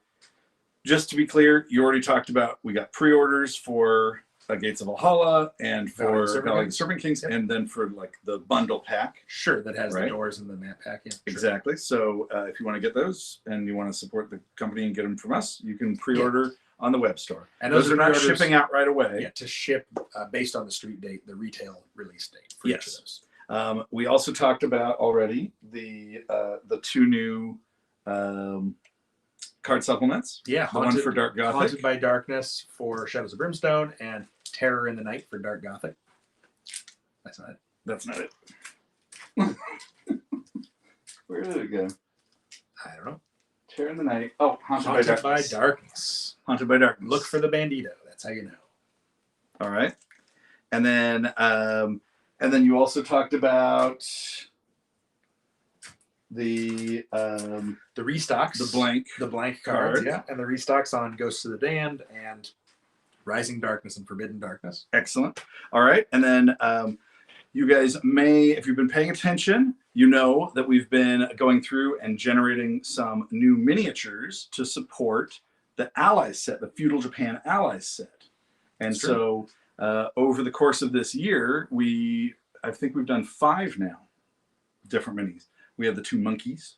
just to be clear, you already talked about, we got pre-orders for Gates of Valhalla and for Valley of the Serpent Kings, and then for like the bundle pack. Sure, that has the doors and the map pack. Yeah, exactly. So if you want to get those and you want to support the company and get them from us, you can pre-order on the web store. And those are not shipping out right away. Yeah, to ship based on the street date, the retail release date for each of those. We also talked about already the two new card supplements. Yeah, the one for Dark Gothic. Haunted by Darkness for Shadows of Brimstone, and Terror in the Night for Dark Gothic. That's not it. That's not it. Where did it go? I don't know. Terror in the Night. Oh, Haunted by Darkness. Haunted by Darkness. Look for the Bandito. That's how you know. All right. And then you also talked about the restocks, the blank cards, yeah, and the restocks on Ghosts of the Damned and Rising Darkness and Forbidden Darkness. Excellent. All right, and then you guys may, if you've been paying attention, you know that we've been going through and generating some new miniatures to support the Allies set, the Feudal Japan Allies set. And so over the course of this year, I think we've done 5 now, different minis. We have the 2 monkeys,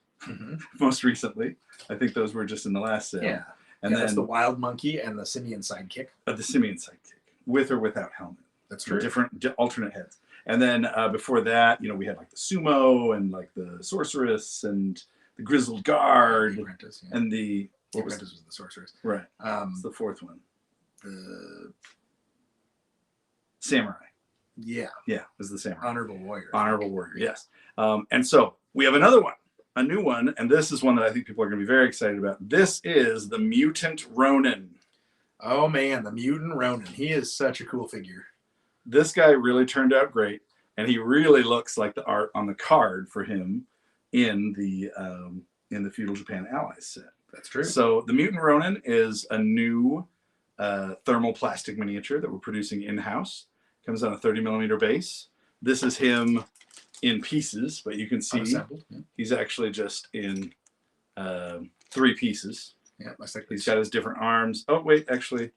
most recently. I think those were just in the last sale. Yeah. And then that's the Wild Monkey and the Simian Sidekick. The Simian Sidekick, with or without helmet. That's true. Different alternate heads. And then before that, you know, we had like the Sumo and like the Sorceress and the Grizzled Guard. The Apprentice, yeah. And the Apprentice was the Sorceress. Right. It's the 4th one. The Samurai. Yeah. Yeah, it was the Samurai. Honorable Warrior. Honorable Warrior, yes. And so we have another one, a new one, and this is one that I think people are going to be very excited about. This is the Mutant Ronin. Oh man, the Mutant Ronin. He is such a cool figure. This guy really turned out great, and he really looks like the art on the card for him in the Feudal Japan Allies set. That's true. So the Mutant Ronin is a new thermal plastic miniature that we're producing in-house. Comes on a 30mm base. This is him in pieces, but you can see he's actually just in 3 pieces. Yeah, looks like he's got his different arms. Oh wait, actually,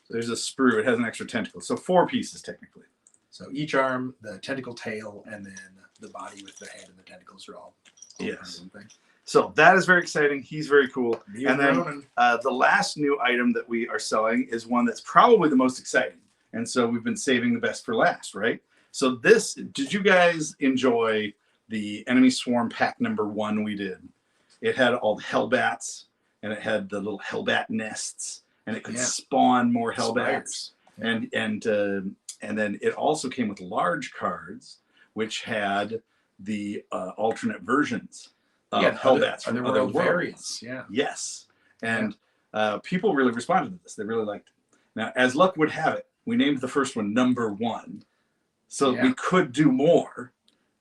there's a sprue. It has an extra tentacle, so 4 pieces technically. So each arm, the tentacle tail, and then the body with the head and the tentacles are all yes. One thing. So that is very exciting. He's very cool. Mutant and then the last new item that we are selling is one that's probably the most exciting. And so we've been saving the best for last, right? So this, did you guys enjoy the Enemy Swarm pack number 1 we did? It had all the Hellbats, and it had the little Hellbat nests, and it could spawn more Hellbats. And then it also came with large cards, which had the alternate versions of Yeah, Hellbats from other world worlds. variants. Yeah. Yes. And people really responded to this. They really liked it. Now, as luck would have it, we named the first one number 1. So we could do more.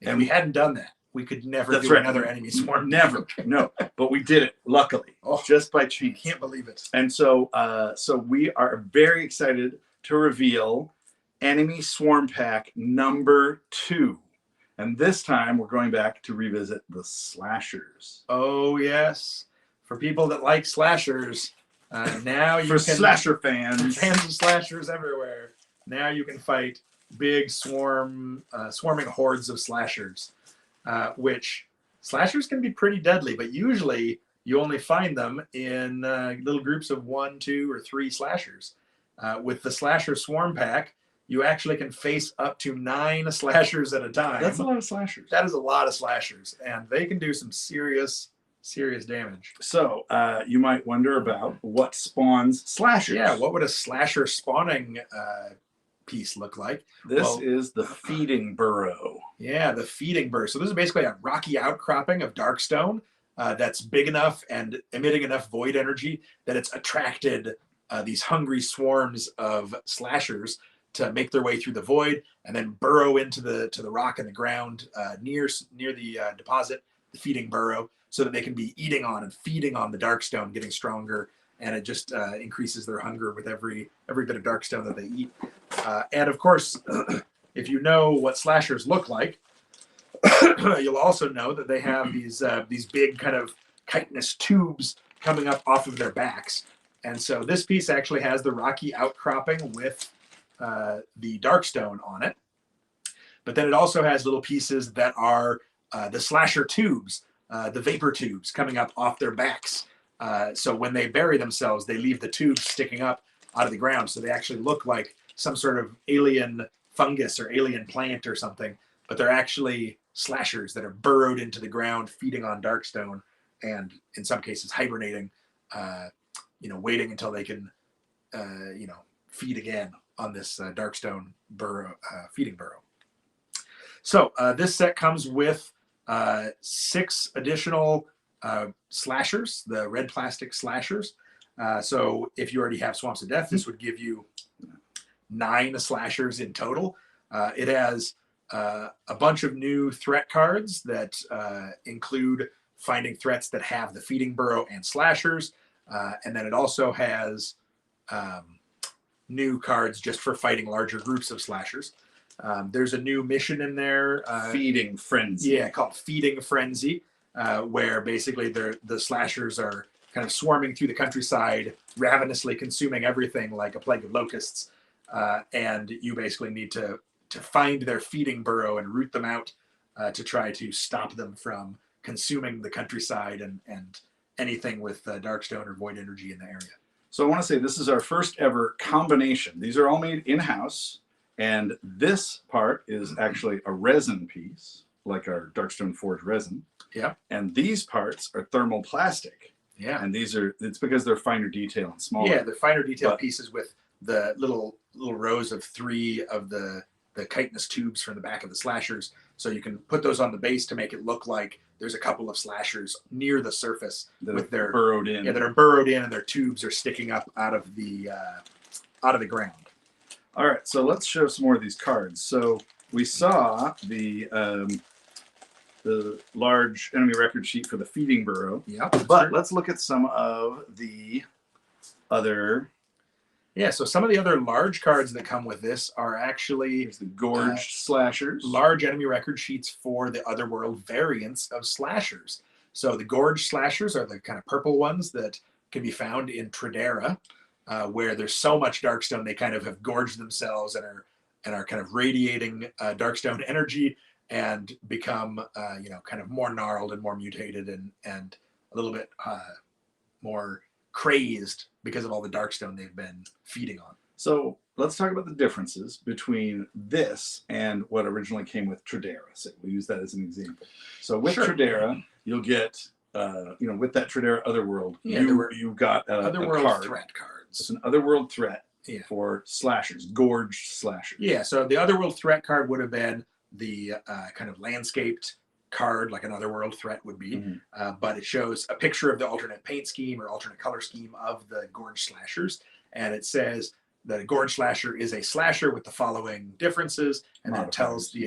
If we hadn't done that, we could never That's do right. another enemy swarm. Never. No. But we did it, luckily. Just by chance. Can't believe it. And so so we are very excited to reveal Enemy Swarm Pack number 2. And this time we're going back to revisit the slashers. Oh, yes. For people that like slashers, now you For can... slasher fans. Fans of slashers everywhere. Now you can fight big swarming hordes of slashers, which slashers can be pretty deadly, but usually you only find them in little groups of 1, 2, or 3 slashers. With the slasher swarm pack, you actually can face up to 9 slashers at a time. That's a lot of slashers. That is a lot of slashers, and they can do some serious damage. So you might wonder about what spawns slashers. Yeah, what would a slasher spawning piece look like? This is the feeding burrow. Yeah, the feeding burrow. So this is basically a rocky outcropping of darkstone that's big enough and emitting enough void energy that it's attracted these hungry swarms of slashers to make their way through the void and then burrow into the rock in the ground near the deposit, the feeding burrow, so that they can be eating on and feeding on the darkstone, getting stronger, and it just increases their hunger with every bit of darkstone that they eat. And of course, if you know what slashers look like, you'll also know that they have these big kind of chitinous tubes coming up off of their backs. And so this piece actually has the rocky outcropping with the darkstone on it. But then it also has little pieces that are the slasher tubes, the vapor tubes coming up off their backs. So when they bury themselves, they leave the tubes sticking up out of the ground. So they actually look like some sort of alien fungus or alien plant or something, but they're actually slashers that are burrowed into the ground, feeding on darkstone, and in some cases hibernating, waiting until they can, feed again on this darkstone burrow, feeding burrow. So this set comes with 6 additional slashers, the red plastic slashers. So if you already have Swamps of Death, this would give you 9 slashers in total. It has a bunch of new threat cards that include finding threats that have the feeding burrow and slashers. And then it also has new cards just for fighting larger groups of slashers. There's a new mission in there. Feeding Frenzy. Yeah, called Feeding Frenzy, where basically the slashers are kind of swarming through the countryside, ravenously consuming everything like a plague of locusts. And you basically need to find their feeding burrow and root them out to try to stop them from consuming the countryside and anything with darkstone or void energy in the area. So I want to say this is our first ever combination. These are all made in-house, and this part is actually a resin piece, like our Darkstone Forge resin. Yeah. And these parts are thermoplastic. Yeah. And it's because they're finer detail and smaller. Yeah, they're finer detail pieces with the little rows of 3 of the chitinous tubes from the back of the slashers. So you can put those on the base to make it look like there's a couple of slashers near the surface with their burrowed in. Yeah, that are burrowed in, and their tubes are sticking up out of the ground. All right, so let's show some more of these cards. So we saw the large enemy record sheet for the feeding burrow. Yeah, but let's look at some of the other. Yeah, so some of the other large cards that come with this are actually the gorged slashers. Large enemy record sheets for the Otherworld variants of slashers. So the gorged slashers are the kind of purple ones that can be found in Tradera, where there's so much darkstone they kind of have gorged themselves and are kind of radiating darkstone energy and become kind of more gnarled and more mutated and a little bit more crazed because of all the darkstone they've been feeding on. So let's talk about the differences between this and what originally came with Tradera. So we'll use that as an example. So with Tradera, you'll get, with that Tradera Otherworld, you got Otherworld card. threat cards. It's an Otherworld threat for slashers, gorged slashers. Yeah, so the Otherworld threat card would have been the kind of landscaped card like an otherworld threat would be, Mm-hmm. but it shows a picture of the alternate paint scheme or alternate color scheme of the Gorge Slashers, and it says the Gorge Slasher is a slasher with the following differences, and then it tells the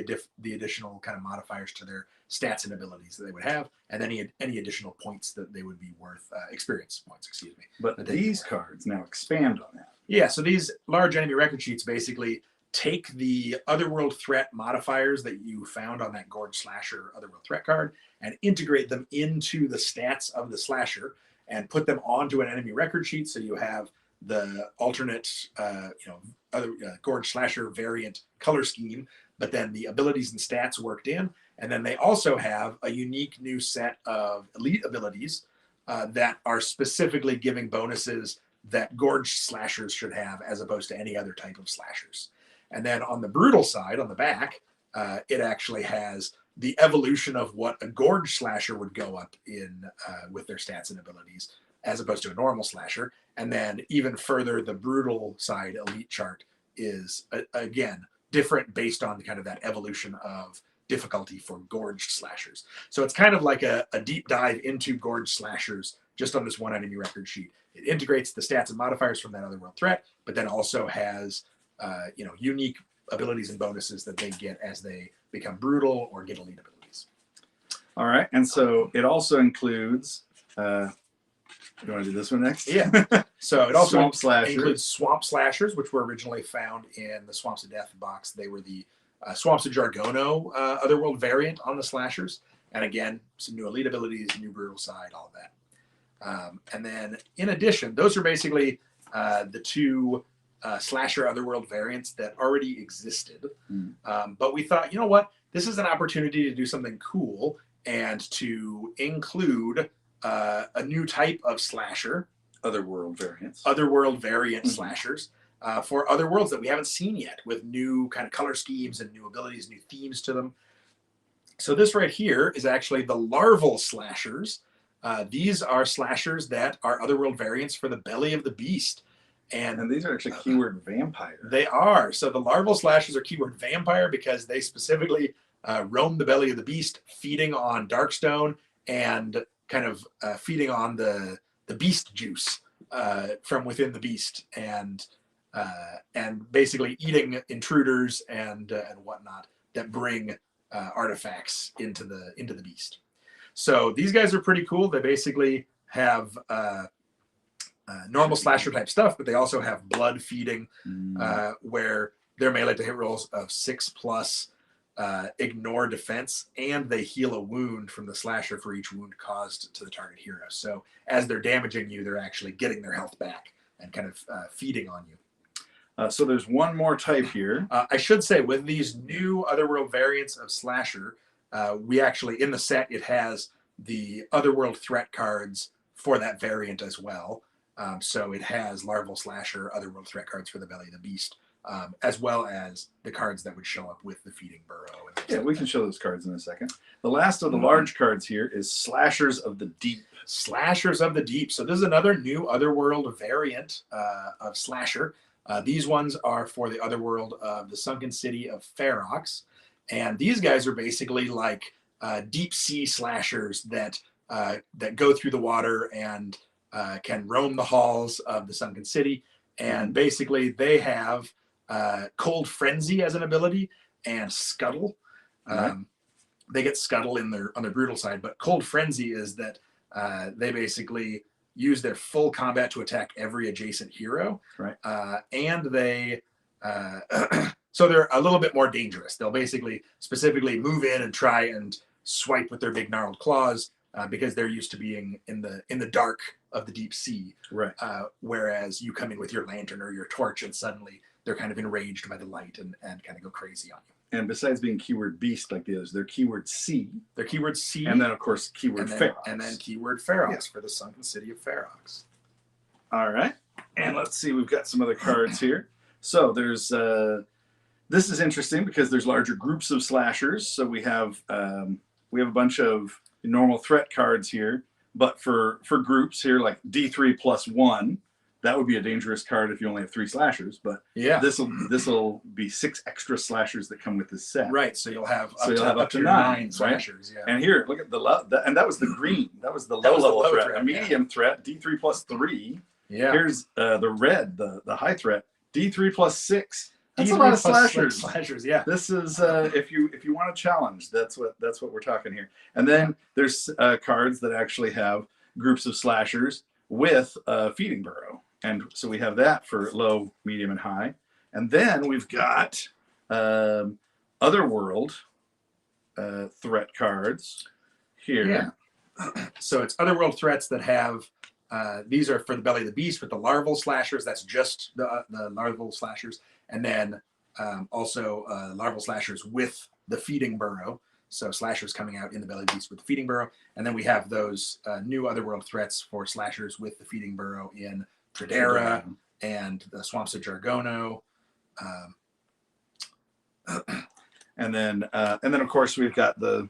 additional kind of modifiers to their stats and abilities that they would have, and any additional points that they would be worth, experience points, excuse me. But these cards now expand on that. Yeah, so these large enemy record sheets basically take the Otherworld threat modifiers that you found on that Gorge Slasher Otherworld threat card and integrate them into the stats of the slasher and put them onto an enemy record sheet. So you have the alternate, other Gorge Slasher variant color scheme, but then the abilities and stats worked in. And then they also have a unique new set of elite abilities that are specifically giving bonuses that Gorge Slashers should have as opposed to any other type of slashers. And then on the brutal side, on the back, it actually has the evolution of what a Gorge Slasher would go up in with their stats and abilities as opposed to a normal slasher. And then even further, the brutal side elite chart is, again, different based on kind of that evolution of difficulty for Gorge Slashers. So it's kind of like a deep dive into Gorge Slashers just on this one enemy record sheet. It integrates the stats and modifiers from that Otherworld threat, but then also has unique abilities and bonuses that they get as they become brutal or get elite abilities. All right, and so it also includes. You want to do this one next? Yeah. So it also includes Swamp Slashers, which were originally found in the Swamps of Death box. They were the Swamps of Jargono Otherworld variant on the Slashers. And again, some new elite abilities, new brutal side, all of that. And then in addition, those are basically the two Slasher Otherworld variants that already existed. But we thought, you know what? This is an opportunity to do something cool and to include a new type of slasher. Otherworld variants. Otherworld variant slashers for other worlds that we haven't seen yet with new kind of color schemes and new abilities, new themes to them. So this right here is actually the larval slashers. These are slashers that are Otherworld variants for the Belly of the Beast. And these are actually keyword vampire. They are. So the larval slashers are keyword vampire because they specifically roam the Belly of the Beast, feeding on Darkstone and kind of feeding on the beast juice from within the beast and basically eating intruders and whatnot that bring artifacts into the beast. So these guys are pretty cool. They basically have normal slasher type stuff, but they also have blood feeding where their melee to hit rolls of 6+ ignore defense, and they heal a wound from the slasher for each wound caused to the target hero. So as they're damaging you, they're actually getting their health back and kind of feeding on you. So there's one more type here. I should say with these new Otherworld variants of slasher, we actually, in the set, it has the Otherworld threat cards for that variant as well. So it has larval slasher, Otherworld threat cards for the Belly of the Beast, as well as the cards that would show up with the feeding burrow. Yeah, we can show those cards in a second. The last of the large cards here is Slashers of the Deep. Slashers of the Deep. So this is another new Otherworld variant of slasher. These ones are for the Otherworld of the Sunken City of Ferox. And these guys are basically like deep sea slashers that go through the water and can roam the halls of the Sunken City. And basically they have Cold Frenzy as an ability and Scuttle. They get Scuttle on their brutal side, but Cold Frenzy is that they basically use their full combat to attack every adjacent hero. Right. And they so they're a little bit more dangerous. They'll basically specifically move in and try and swipe with their big gnarled claws because they're used to being in the dark of the deep sea. Right. Whereas you come in with your lantern or your torch and suddenly they're kind of enraged by the light and kind of go crazy on you. And besides being keyword beast like the others, they're keyword sea. They're keyword sea. And then, of course, keyword Ferox. And then keyword Ferox for the Sunken City of Ferox. All right. And let's see, we've got some other cards here. So there's, this is interesting because there's larger groups of slashers. So we have a bunch of normal threat cards here, but for groups here, like D3+1, that would be a dangerous card if you only have 3 slashers. But Yeah. this'll be 6 extra slashers that come with this set. Right. So you'll have up to 9 slashers. Right? Yeah. And here, look at and that was the green. That was the That was the low low threat. threat, A medium threat, D3 plus 3. Yeah. Here's the red, the high threat, D3 plus 6. That's D3 a lot of plus slashers. Slashers, yeah. This is if you want a challenge, that's what we're talking here. And then there's cards that actually have groups of slashers with a feeding burrow, and so we have that for low, medium, and high. And then we've got Otherworld threat cards here. Yeah. So it's Otherworld threats that have. These are for the Belly of the Beast with the larval slashers. That's just the larval slashers. And then also larval slashers with the feeding burrow. So slashers coming out in the Belly of the Beast with the feeding burrow. And then we have those new Otherworld threats for slashers with the feeding burrow in Tradera and the Swamps of Jargono. And then of course we've got the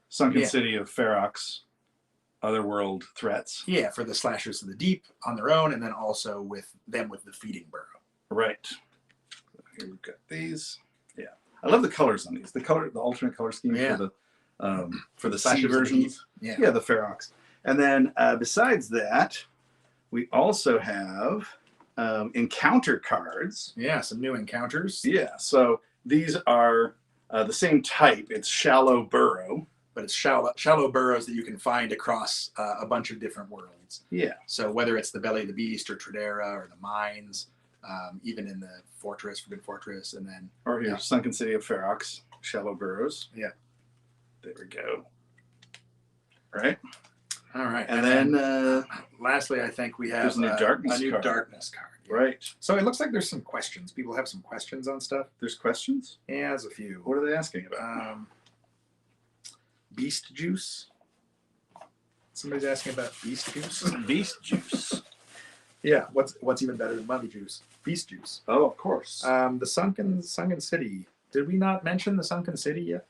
Sunken City of Ferox Otherworld threats. Yeah, for the slashers of the deep on their own, and then also with them with the feeding burrow. Right. So here we've got these. Yeah, I love the colors on these. The alternate color scheme for the C versions. Yeah, the Ferox. And then besides that, we also have encounter cards. Yeah, some new encounters. Yeah, so these are the same type. It's shallow burrow. But it's shallow burrows that you can find across a bunch of different worlds. Yeah. So whether it's the Belly of the Beast or Tradera or the mines, even in the Fortress, Forbidden Fortress, and then... Or here, Sunken City of Ferox, shallow burrows. Yeah. There we go. Right? All right. And then lastly, I think we have a new darkness card. Yeah. Right. So it looks like there's some questions. People have some questions on stuff. There's questions? Yeah, there's a few. What are they asking about? Beast juice. Somebody's asking about beast juice. Beast juice. Yeah. What's even better than mummy juice? Beast juice. Oh, of course. The sunken City. Did we not mention the Sunken City yet?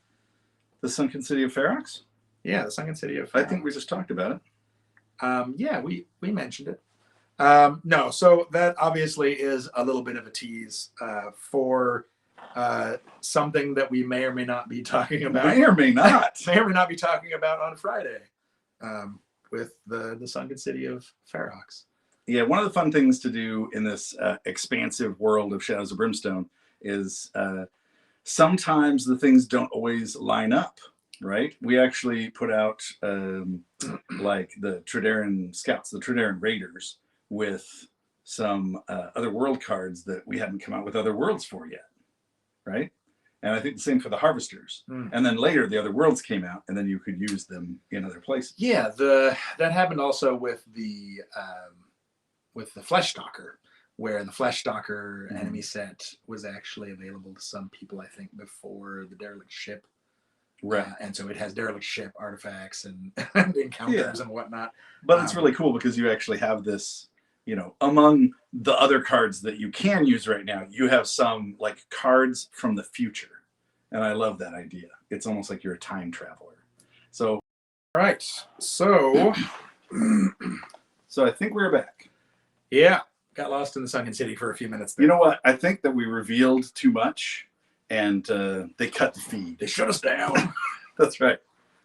The Sunken City of Ferox? Yeah, the Sunken City of Ferox. I think we just talked about it. Yeah, we mentioned it. No, so that obviously is a little bit of a tease for something that we may or may not be talking about. May or may not. May or may not be talking about on Friday with the Sunken City of Ferox. Yeah, one of the fun things to do in this expansive world of Shadows of Brimstone is sometimes the things don't always line up, right? We actually put out like the Traderan Scouts, the Traderan Raiders, with some other world cards that we hadn't come out with other worlds for yet, right? And I think the same for the Harvesters. And then later the other worlds came out, and then you could use them in other places. Yeah, that happened also with the Fleshstalker, where the Fleshstalker enemy set was actually available to some people, I think, before the Derelict Ship. Right. And so it has Derelict Ship artifacts and encounters and whatnot. But it's really cool because you actually have this, you know, among the other cards that you can use right now, you have some like cards from the future. And I love that idea. It's almost like you're a time traveler. So, right. So, I think we're back. Yeah. Got lost in the Sunken City for a few minutes there. You know what? I think that we revealed too much and they cut the feed. They shut us down. That's right.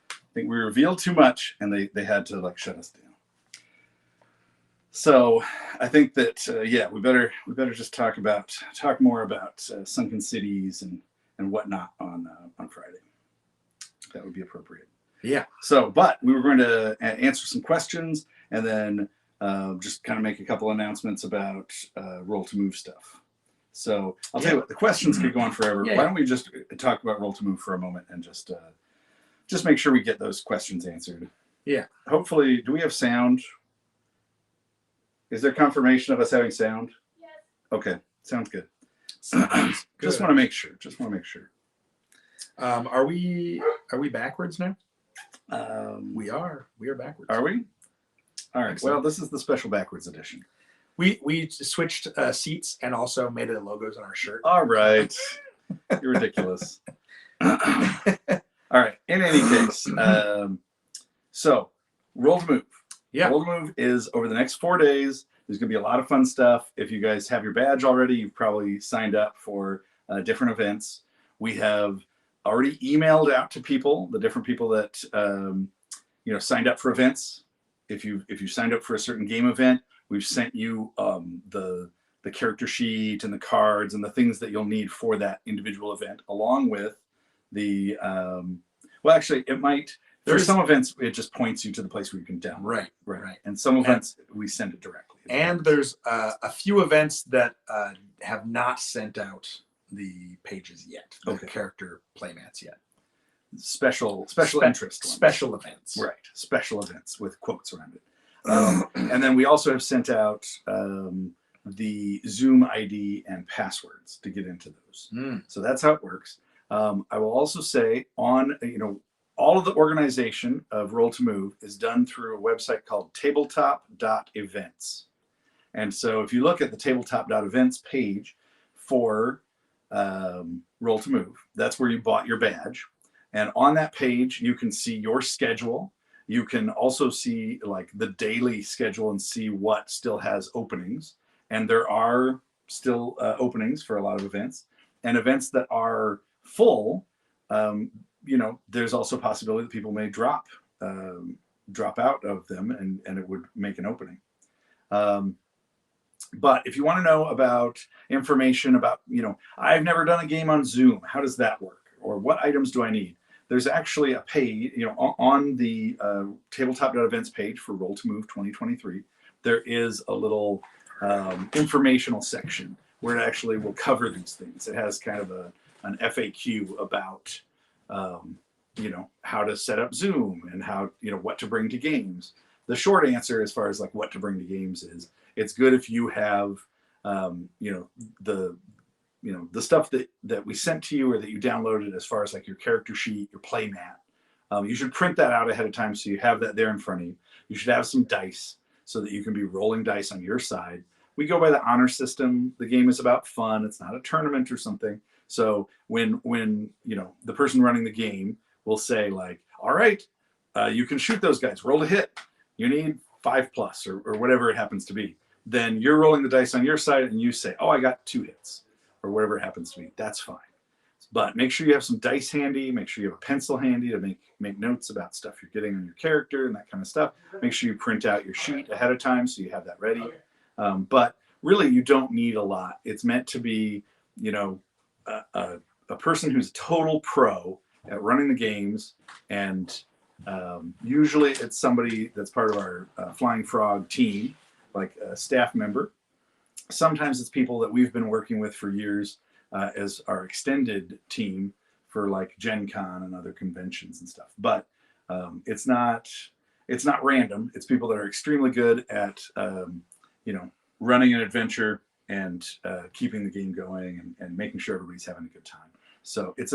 I think we revealed too much and they had to like shut us down. So I think that, yeah, we better just talk more about sunken cities and whatnot on Friday. That would be appropriate. Yeah. So, but we were going to answer some questions and then just kind of make a couple announcements about RolltoMove stuff. So I'll tell you what, the questions could go on forever. Yeah. Why don't we just talk about RolltoMove for a moment and just make sure we get those questions answered. Yeah. Hopefully, do we have sound? Is there confirmation of us having sound? Yes. Okay, sounds good. Sounds good. Just want to make sure. Are we backwards now? We are backwards. Are we? All right. So. Well, this is the special backwards edition. We switched seats and also made it logos on our shirt. All right. You're ridiculous. All right. In any case, so RolltoMove. Yeah. RolltoMove is over the next 4 days. There's going to be a lot of fun stuff. If you guys have your badge already, you've probably signed up for different events. We have already emailed out to people, the different people that signed up for events. If you signed up for a certain game event, we've sent you the character sheet and the cards and the things that you'll need for that individual event, along with the well, actually, it might. For some events, it just points you to the place where you can download. Right. And some events, we send it directly. And there's a few events that have not sent out the pages yet, the character playmats yet. Special interest ones. Special events. Right. Special events with quotes around it. And then we also have sent out the Zoom ID and passwords to get into those. So that's how it works. I will also say all of the organization of RolltoMove is done through a website called tabletop.events. And so if you look at the tabletop.events page for RolltoMove, that's where you bought your badge. And on that page, you can see your schedule. You can also see like the daily schedule and see what still has openings. And there are still openings for a lot of events. And events that are full, there's also a possibility that people may drop out of them and it would make an opening. But if you want to know about information about, I've never done a game on Zoom, how does that work? Or what items do I need? There's actually a page, on the tabletop.events page for RolltoMove 2023, there is a little informational section where it actually will cover these things. It has kind of an FAQ about how to set up Zoom and how, what to bring to games. The short answer as far as like what to bring to games is it's good if you have, the stuff that we sent to you or that you downloaded as far as like your character sheet, your play mat. You should print that out ahead of time so you have that there in front of you. You should have some dice so that you can be rolling dice on your side. We go by the honor system. The game is about fun. It's not a tournament or something. So when the person running the game will say like, all right, you can shoot those guys, roll a hit. You need 5+ or whatever it happens to be. Then you're rolling the dice on your side and you say, oh, I got 2 hits or whatever it happens to be. That's fine. But make sure you have some dice handy. Make sure you have a pencil handy to make notes about stuff you're getting on your character and that kind of stuff. Make sure you print out your sheet ahead of time so you have that ready. But really, you don't need a lot. It's meant to be, a person who's a total pro at running the games, and usually it's somebody that's part of our Flying Frog team, like a staff member. Sometimes it's people that we've been working with for years as our extended team for like Gen Con and other conventions and stuff. But it's not random. It's people that are extremely good at running an adventure and keeping the game going and making sure everybody's having a good time. So it's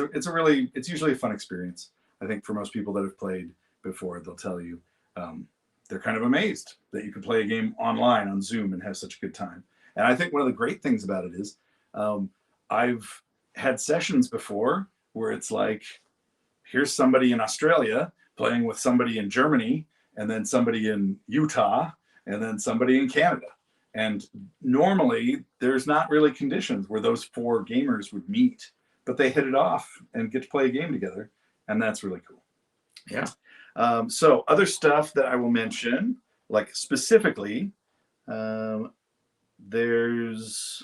usually a fun experience. I think for most people that have played before, they'll tell you they're kind of amazed that you can play a game online on Zoom and have such a good time. And I think one of the great things about it is I've had sessions before where it's like, here's somebody in Australia playing with somebody in Germany, and then somebody in Utah, and then somebody in Canada. And normally there's not really conditions where those 4 gamers would meet, but they hit it off and get to play a game together. And that's really cool. Yeah. So other stuff that I will mention, like specifically, there's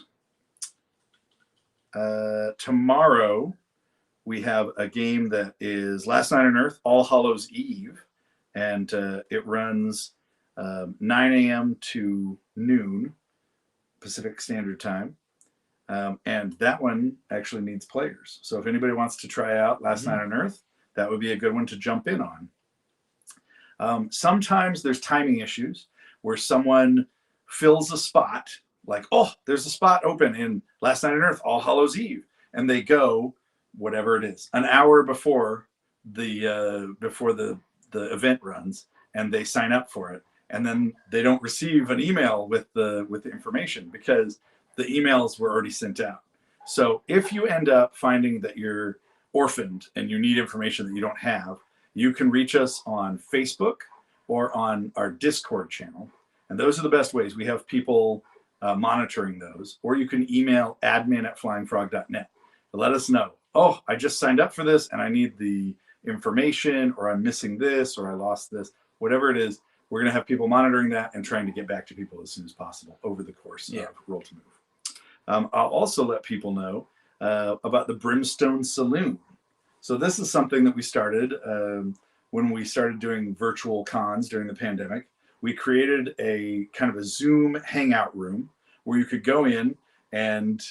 tomorrow we have a game that is Last Night on Earth, All Hallows Eve. And it runs 9 a.m. to noon Pacific Standard Time. And that one actually needs players. So if anybody wants to try out Last Night on Earth, that would be a good one to jump in on. Sometimes there's timing issues where someone fills a spot, like, oh, there's a spot open in Last Night on Earth, All Hallows Eve. And they go, whatever it is, an hour before the event runs, and they sign up for it. And then they don't receive an email with the information because the emails were already sent out. So if you end up finding that you're orphaned and you need information that you don't have, you can reach us on Facebook or on our Discord channel. And those are the best ways. We have people monitoring those. Or you can email admin@flyingfrog.net. Let us know, oh, I just signed up for this and I need the information, or I'm missing this, or I lost this, whatever it is. We're going to have people monitoring that and trying to get back to people as soon as possible over the course of RolltoMove. I'll also let people know about the Brimstone Saloon. So this is something that we started when we started doing virtual cons during the pandemic. We created a kind of a Zoom hangout room where you could go in, and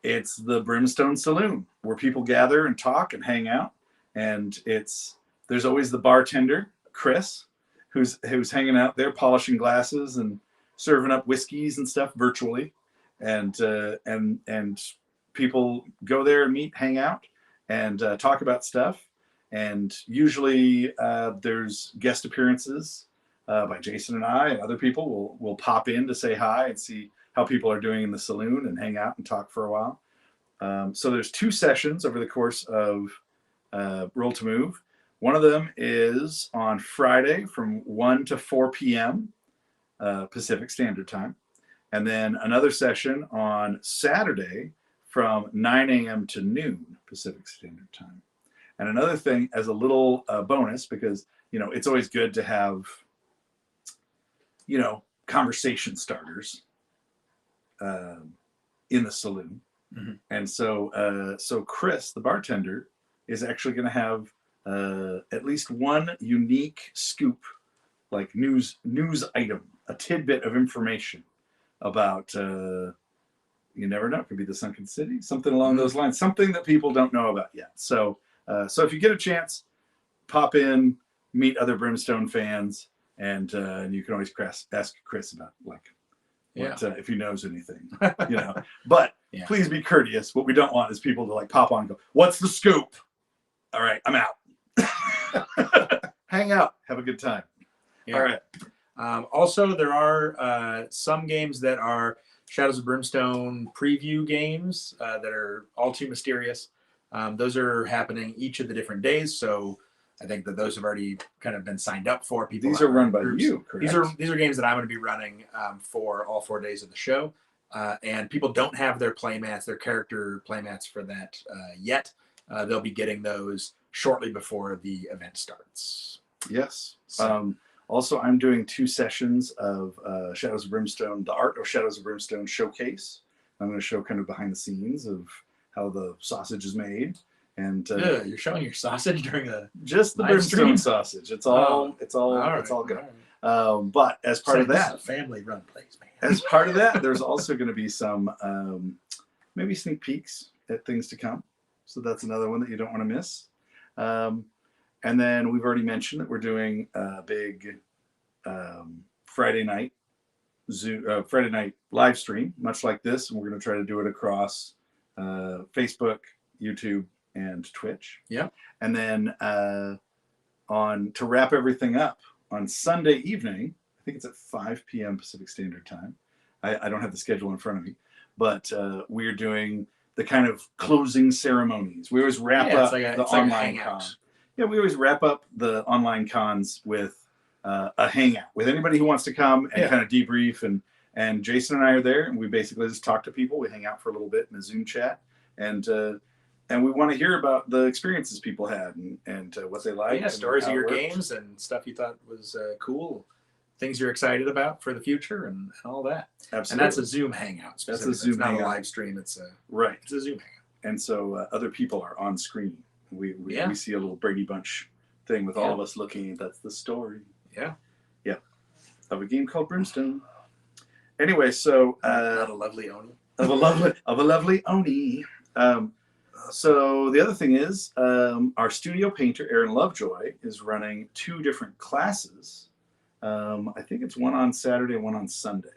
it's the Brimstone Saloon where people gather and talk and hang out. And there's always the bartender, Chris, who's hanging out there polishing glasses and serving up whiskeys and stuff virtually. And people go there and meet, hang out, and talk about stuff. And usually there's guest appearances by Jason and I, and other people will pop in to say hi and see how people are doing in the saloon and hang out and talk for a while. So there's 2 sessions over the course of RolltoMove. One of them is on Friday from 1 to 4 p.m. Pacific Standard Time. And then another session on Saturday from 9 a.m. to noon Pacific Standard Time. And another thing, as a little bonus, because it's always good to have conversation starters in the saloon. Mm-hmm. And so Chris, the bartender, is actually going to have at least one unique scoop, like news item, a tidbit of information about you never know, it could be the Sunken City, something along those lines, something that people don't know about yet. So if you get a chance, pop in, meet other Brimstone fans, and you can always ask Chris about if he knows anything, But please be courteous. What we don't want is people to pop on and go, "What's the scoop?" All right, I'm out. Hang out, have a good time. Yeah. All right. Also, there are some games that are Shadows of Brimstone preview games that are all too mysterious. Those are happening each of the different days, so I think that those have already kind of been signed up for. People. These are run by you, correct? These are games that I'm going to be running for all 4 days of the show, and people don't have their playmats, their character playmats for that yet. They'll be getting those shortly before the event starts. Yes. So. Also, I'm doing 2 sessions of Shadows of Brimstone, the Art of Shadows of Brimstone showcase. I'm going to show kind of behind the scenes of how the sausage is made. And you're showing your sausage during just the Brimstone sausage. It's all good. Right. But as part of that, family-run place, man. As part of that, there's also going to be some maybe sneak peeks at things to come. So that's another one that you don't want to miss. And then we've already mentioned that we're doing a big Friday night live stream, much like this. And we're going to try to do it across Facebook, YouTube, and Twitch. Yeah. And then to wrap everything up, on Sunday evening, I think it's at 5 p.m. Pacific Standard Time. I don't have the schedule in front of me, but we're doing the kind of closing ceremonies. We always wrap up the online con. Yeah, we always wrap up the online cons with a hangout with anybody who wants to come and kind of debrief. And Jason and I are there, and we basically just talk to people. We hang out for a little bit in a Zoom chat, and we want to hear about the experiences people had and what they liked. Yeah, stories of your games and stuff you thought was cool, things you're excited about for the future, and all that. Absolutely. And that's a Zoom hangout. That's a Zoom hangout. It's not a live stream. It's a Zoom hangout. And so other people are on screen. We see a little Brady Bunch thing with all of us looking. That's the story. Yeah. Of a game called Brimstone. Anyway, so of a lovely Oni. Of a lovely Oni. So the other thing is, our studio painter Aaron Lovejoy is running 2 different classes. I think it's one on Saturday and one on Sunday.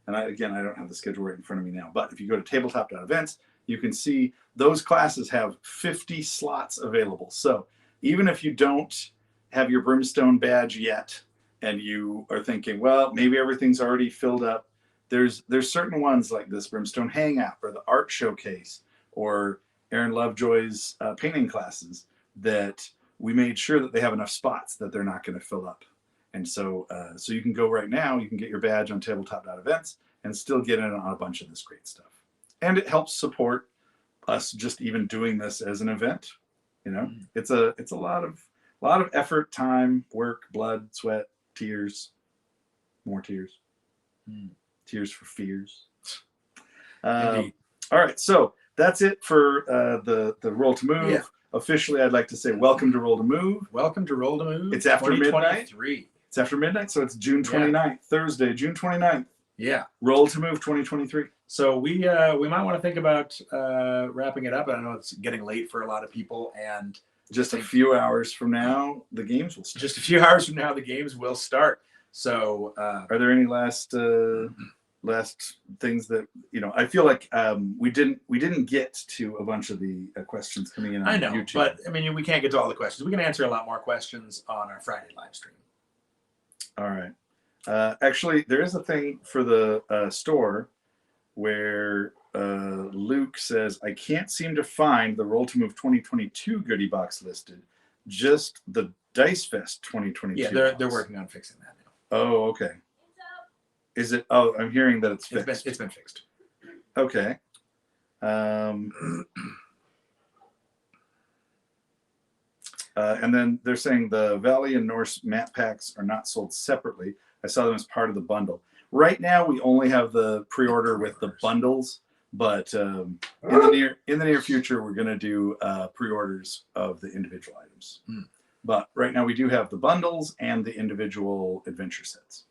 And I don't have the schedule right in front of me now. But if you go to tabletop.events, you can see those classes have 50 slots available. So even if you don't have your Brimstone badge yet, and you are thinking, well, maybe everything's already filled up, there's certain ones like this Brimstone Hangout or the Art Showcase or Aaron Lovejoy's painting classes that we made sure that they have enough spots that they're not going to fill up. And so so you can go right now, you can get your badge on tabletop.events and still get in on a bunch of this great stuff. And it helps support us just even doing this as an event. You know, it's a lot of effort, time, work, blood, sweat, tears, more tears, tears for fears. All right, so that's it for the Roll to Move. Yeah. Officially, I'd like to say welcome to Roll to Move. Welcome to Roll to Move. It's after midnight. It's after midnight, so it's June 29th, Thursday, June 29th. Yeah. Roll to Move 2023. So we might want to think about wrapping it up. I know it's getting late for a lot of people, and just a few hours from now, the games will start. Just a few hours from now, the games will start. So, are there any last things that I feel like we didn't get to a bunch of the questions coming in on I know, YouTube. but I mean, we can't get to all the questions. We can answer a lot more questions on our Friday live stream. All right. Actually, there is a thing for the store where Luke says, I can't seem to find the Roll to Move 2022 goodie box listed, just the Dice Fest 2022. Yeah, they're working on fixing that now. Oh, okay. Is it? Oh, I'm hearing that it's fixed. It's been fixed. Okay. And then they're saying the Valley and Norse map packs are not sold separately. I saw them as part of the bundle. Right now, we only have the pre-order with the bundles, but in the near future, we're going to do pre-orders of the individual items. But right now, we do have the bundles and the individual adventure sets.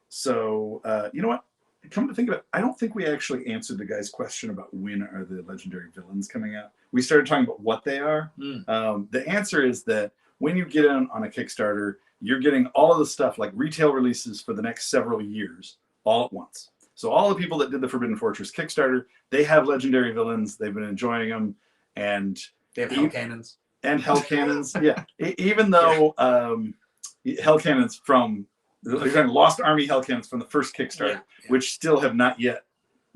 So you know what? Come to think of it, I don't think we actually answered the guy's question about when are the legendary villains coming out. We started talking about what they are. The answer is that when you get on a Kickstarter, you're getting all of the stuff like retail releases for the next several years all at once. So all the people that did the Forbidden Fortress Kickstarter, they have legendary villains. They've been enjoying them, and they have hell cannons. And hell cannons, yeah. Even though hell cannons from Lost Army hell cannons from the first Kickstarter, which still have not yet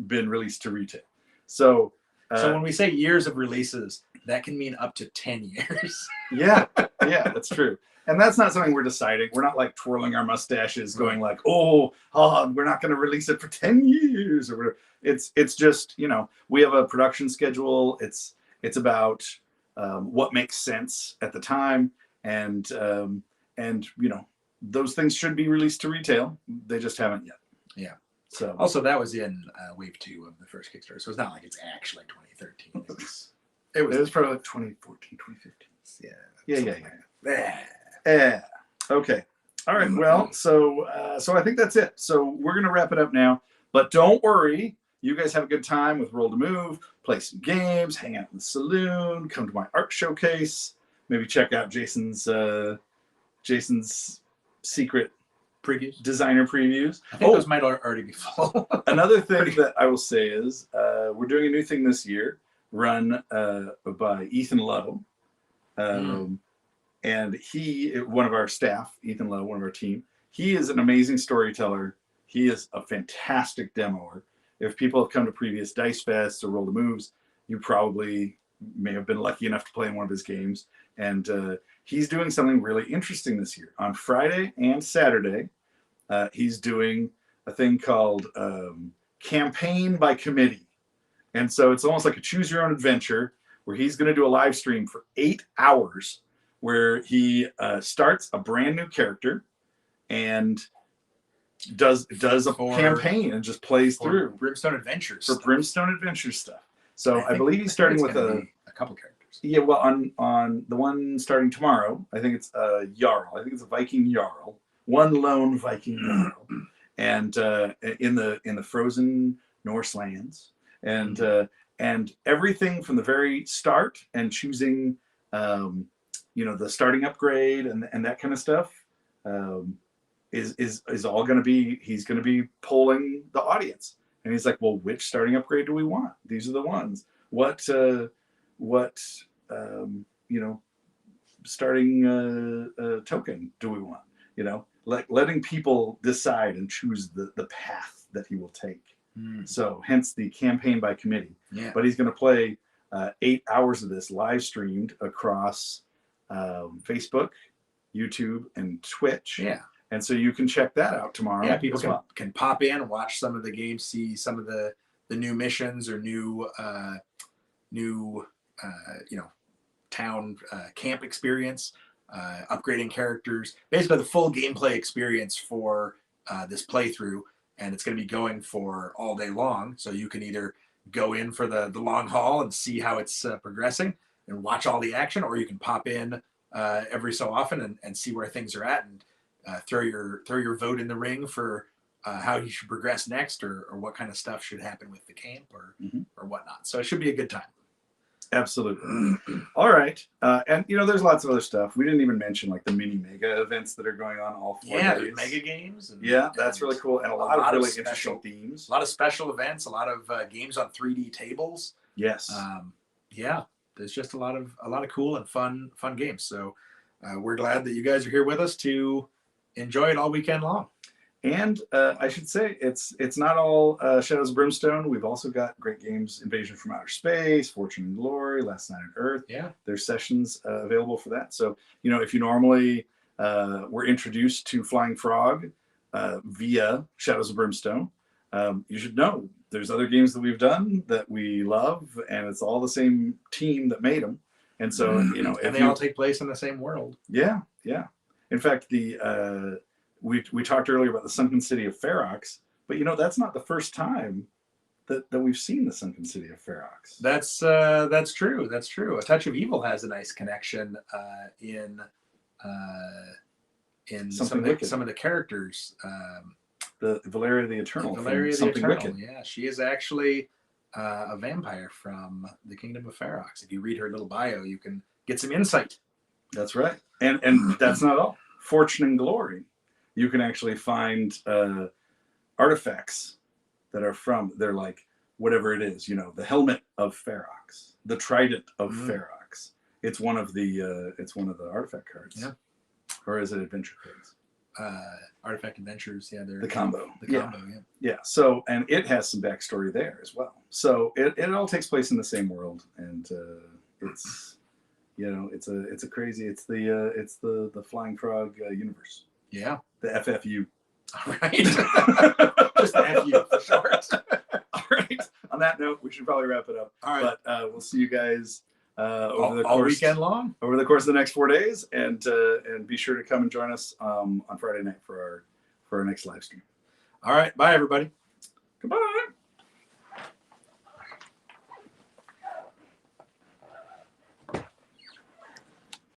been released to retail. So when we say years of releases, that can mean up to 10 years. yeah, that's true. And that's not something we're deciding. We're not like twirling our mustaches going like, we're not going to release it for 10 years or whatever. It's just, we have a production schedule. It's about what makes sense at the time. And those things should be released to retail. They just haven't yet. Yeah. So also that was in wave 2 of the first Kickstarter. So it's not like it's actually 2013. It was probably like 2014, 2015. Yeah. Yeah. Okay. All right. Well, so I think that's it. So we're going to wrap it up now, but don't worry. You guys have a good time with Roll to Move, play some games, hang out in the saloon, come to my art showcase, maybe check out Jason's secret designer previews. I think those might already be full. Another thing that I will say is we're doing a new thing this year, run by Ethan Lowe. And he, one of our staff, Ethan Lowe, one of our team, he is an amazing storyteller. He is a fantastic demoer. If people have come to previous Dice Fests or Roll to Moves, you probably may have been lucky enough to play in one of his games. And he's doing something really interesting this year. On Friday and Saturday, he's doing a thing called Campaign by Committee. And so it's almost like a choose your own adventure where he's going to do a live stream for 8 hours where he starts a brand new character and does a campaign and just plays through Brimstone Adventures. For Brimstone Adventures stuff. So I believe he's starting with a couple characters. Yeah, well, on the one starting tomorrow, I think it's a Jarl. I think it's a Viking Jarl, one lone Viking Jarl, and in the frozen Norse lands, and everything from the very start and choosing, the starting upgrade and that kind of stuff. Is all going to be, he's going to be polling the audience, and he's like, well, which starting upgrade do we want? These are the ones. What starting token do we want? Letting people decide and choose the path that he will take. So hence the campaign by committee. Yeah. But he's going to play 8 hours of this live streamed across Facebook, YouTube, and Twitch. Yeah. And so you can check that out tomorrow. Yeah, people as well. can pop in and watch some of the games, see some of the new missions or new town camp experience, upgrading characters, basically the full gameplay experience for this playthrough. And it's going to be going for all day long. So you can either go in for the long haul and see how it's progressing and watch all the action, or you can pop in every so often and see where things are at and throw your vote in the ring for how you should progress next, or what kind of stuff should happen with the camp or whatnot. So it should be a good time. Absolutely. All right. And there's lots of other stuff. We didn't even mention like the mini mega events that are going on all 4 days. There's mega games. That's really cool. And a lot of really interesting themes. A lot of special events, a lot of games on 3D tables. Yes. There's just a lot of cool and fun games. So we're glad that you guys are here with us to enjoy it all weekend long. And I should say it's not all Shadows of Brimstone. We've also got great games: Invasion from Outer Space, Fortune and Glory, Last Night on Earth. Yeah, there's sessions available for that. So if you normally were introduced to Flying Frog via Shadows of Brimstone, you should know there's other games that we've done that we love, and it's all the same team that made them. And so and they all take place in the same world. Yeah. In fact, we talked earlier about the Sunken City of Ferox, but that's not the first time that we've seen the Sunken City of Ferox. That's true. That's true. A Touch of Evil has a nice connection in some of the characters. The Valeria the Eternal. Valeria the Something Eternal. Wicked. Yeah, she is actually a vampire from the Kingdom of Ferox. If you read her little bio, you can get some insight. That's right. And that's not all. Fortune and Glory. You can actually find artifacts that are they're like whatever it is, the helmet of Ferox, the trident of Ferox. It's one of the artifact cards. Yeah. Or is it adventure cards? Artifact Adventures, yeah, they're the combo. Yeah. So, and it has some backstory there as well. So it all takes place in the same world, and it's it's a crazy. It's the Flying Frog universe. Yeah. The FFU. All right. Just the FU for short. All right. On that note, we should probably wrap it up. All right. But we'll see you guys over the all weekend long. Over the course of the next 4 days, and be sure to come and join us on Friday night for our next live stream. All right. Bye, everybody. Goodbye.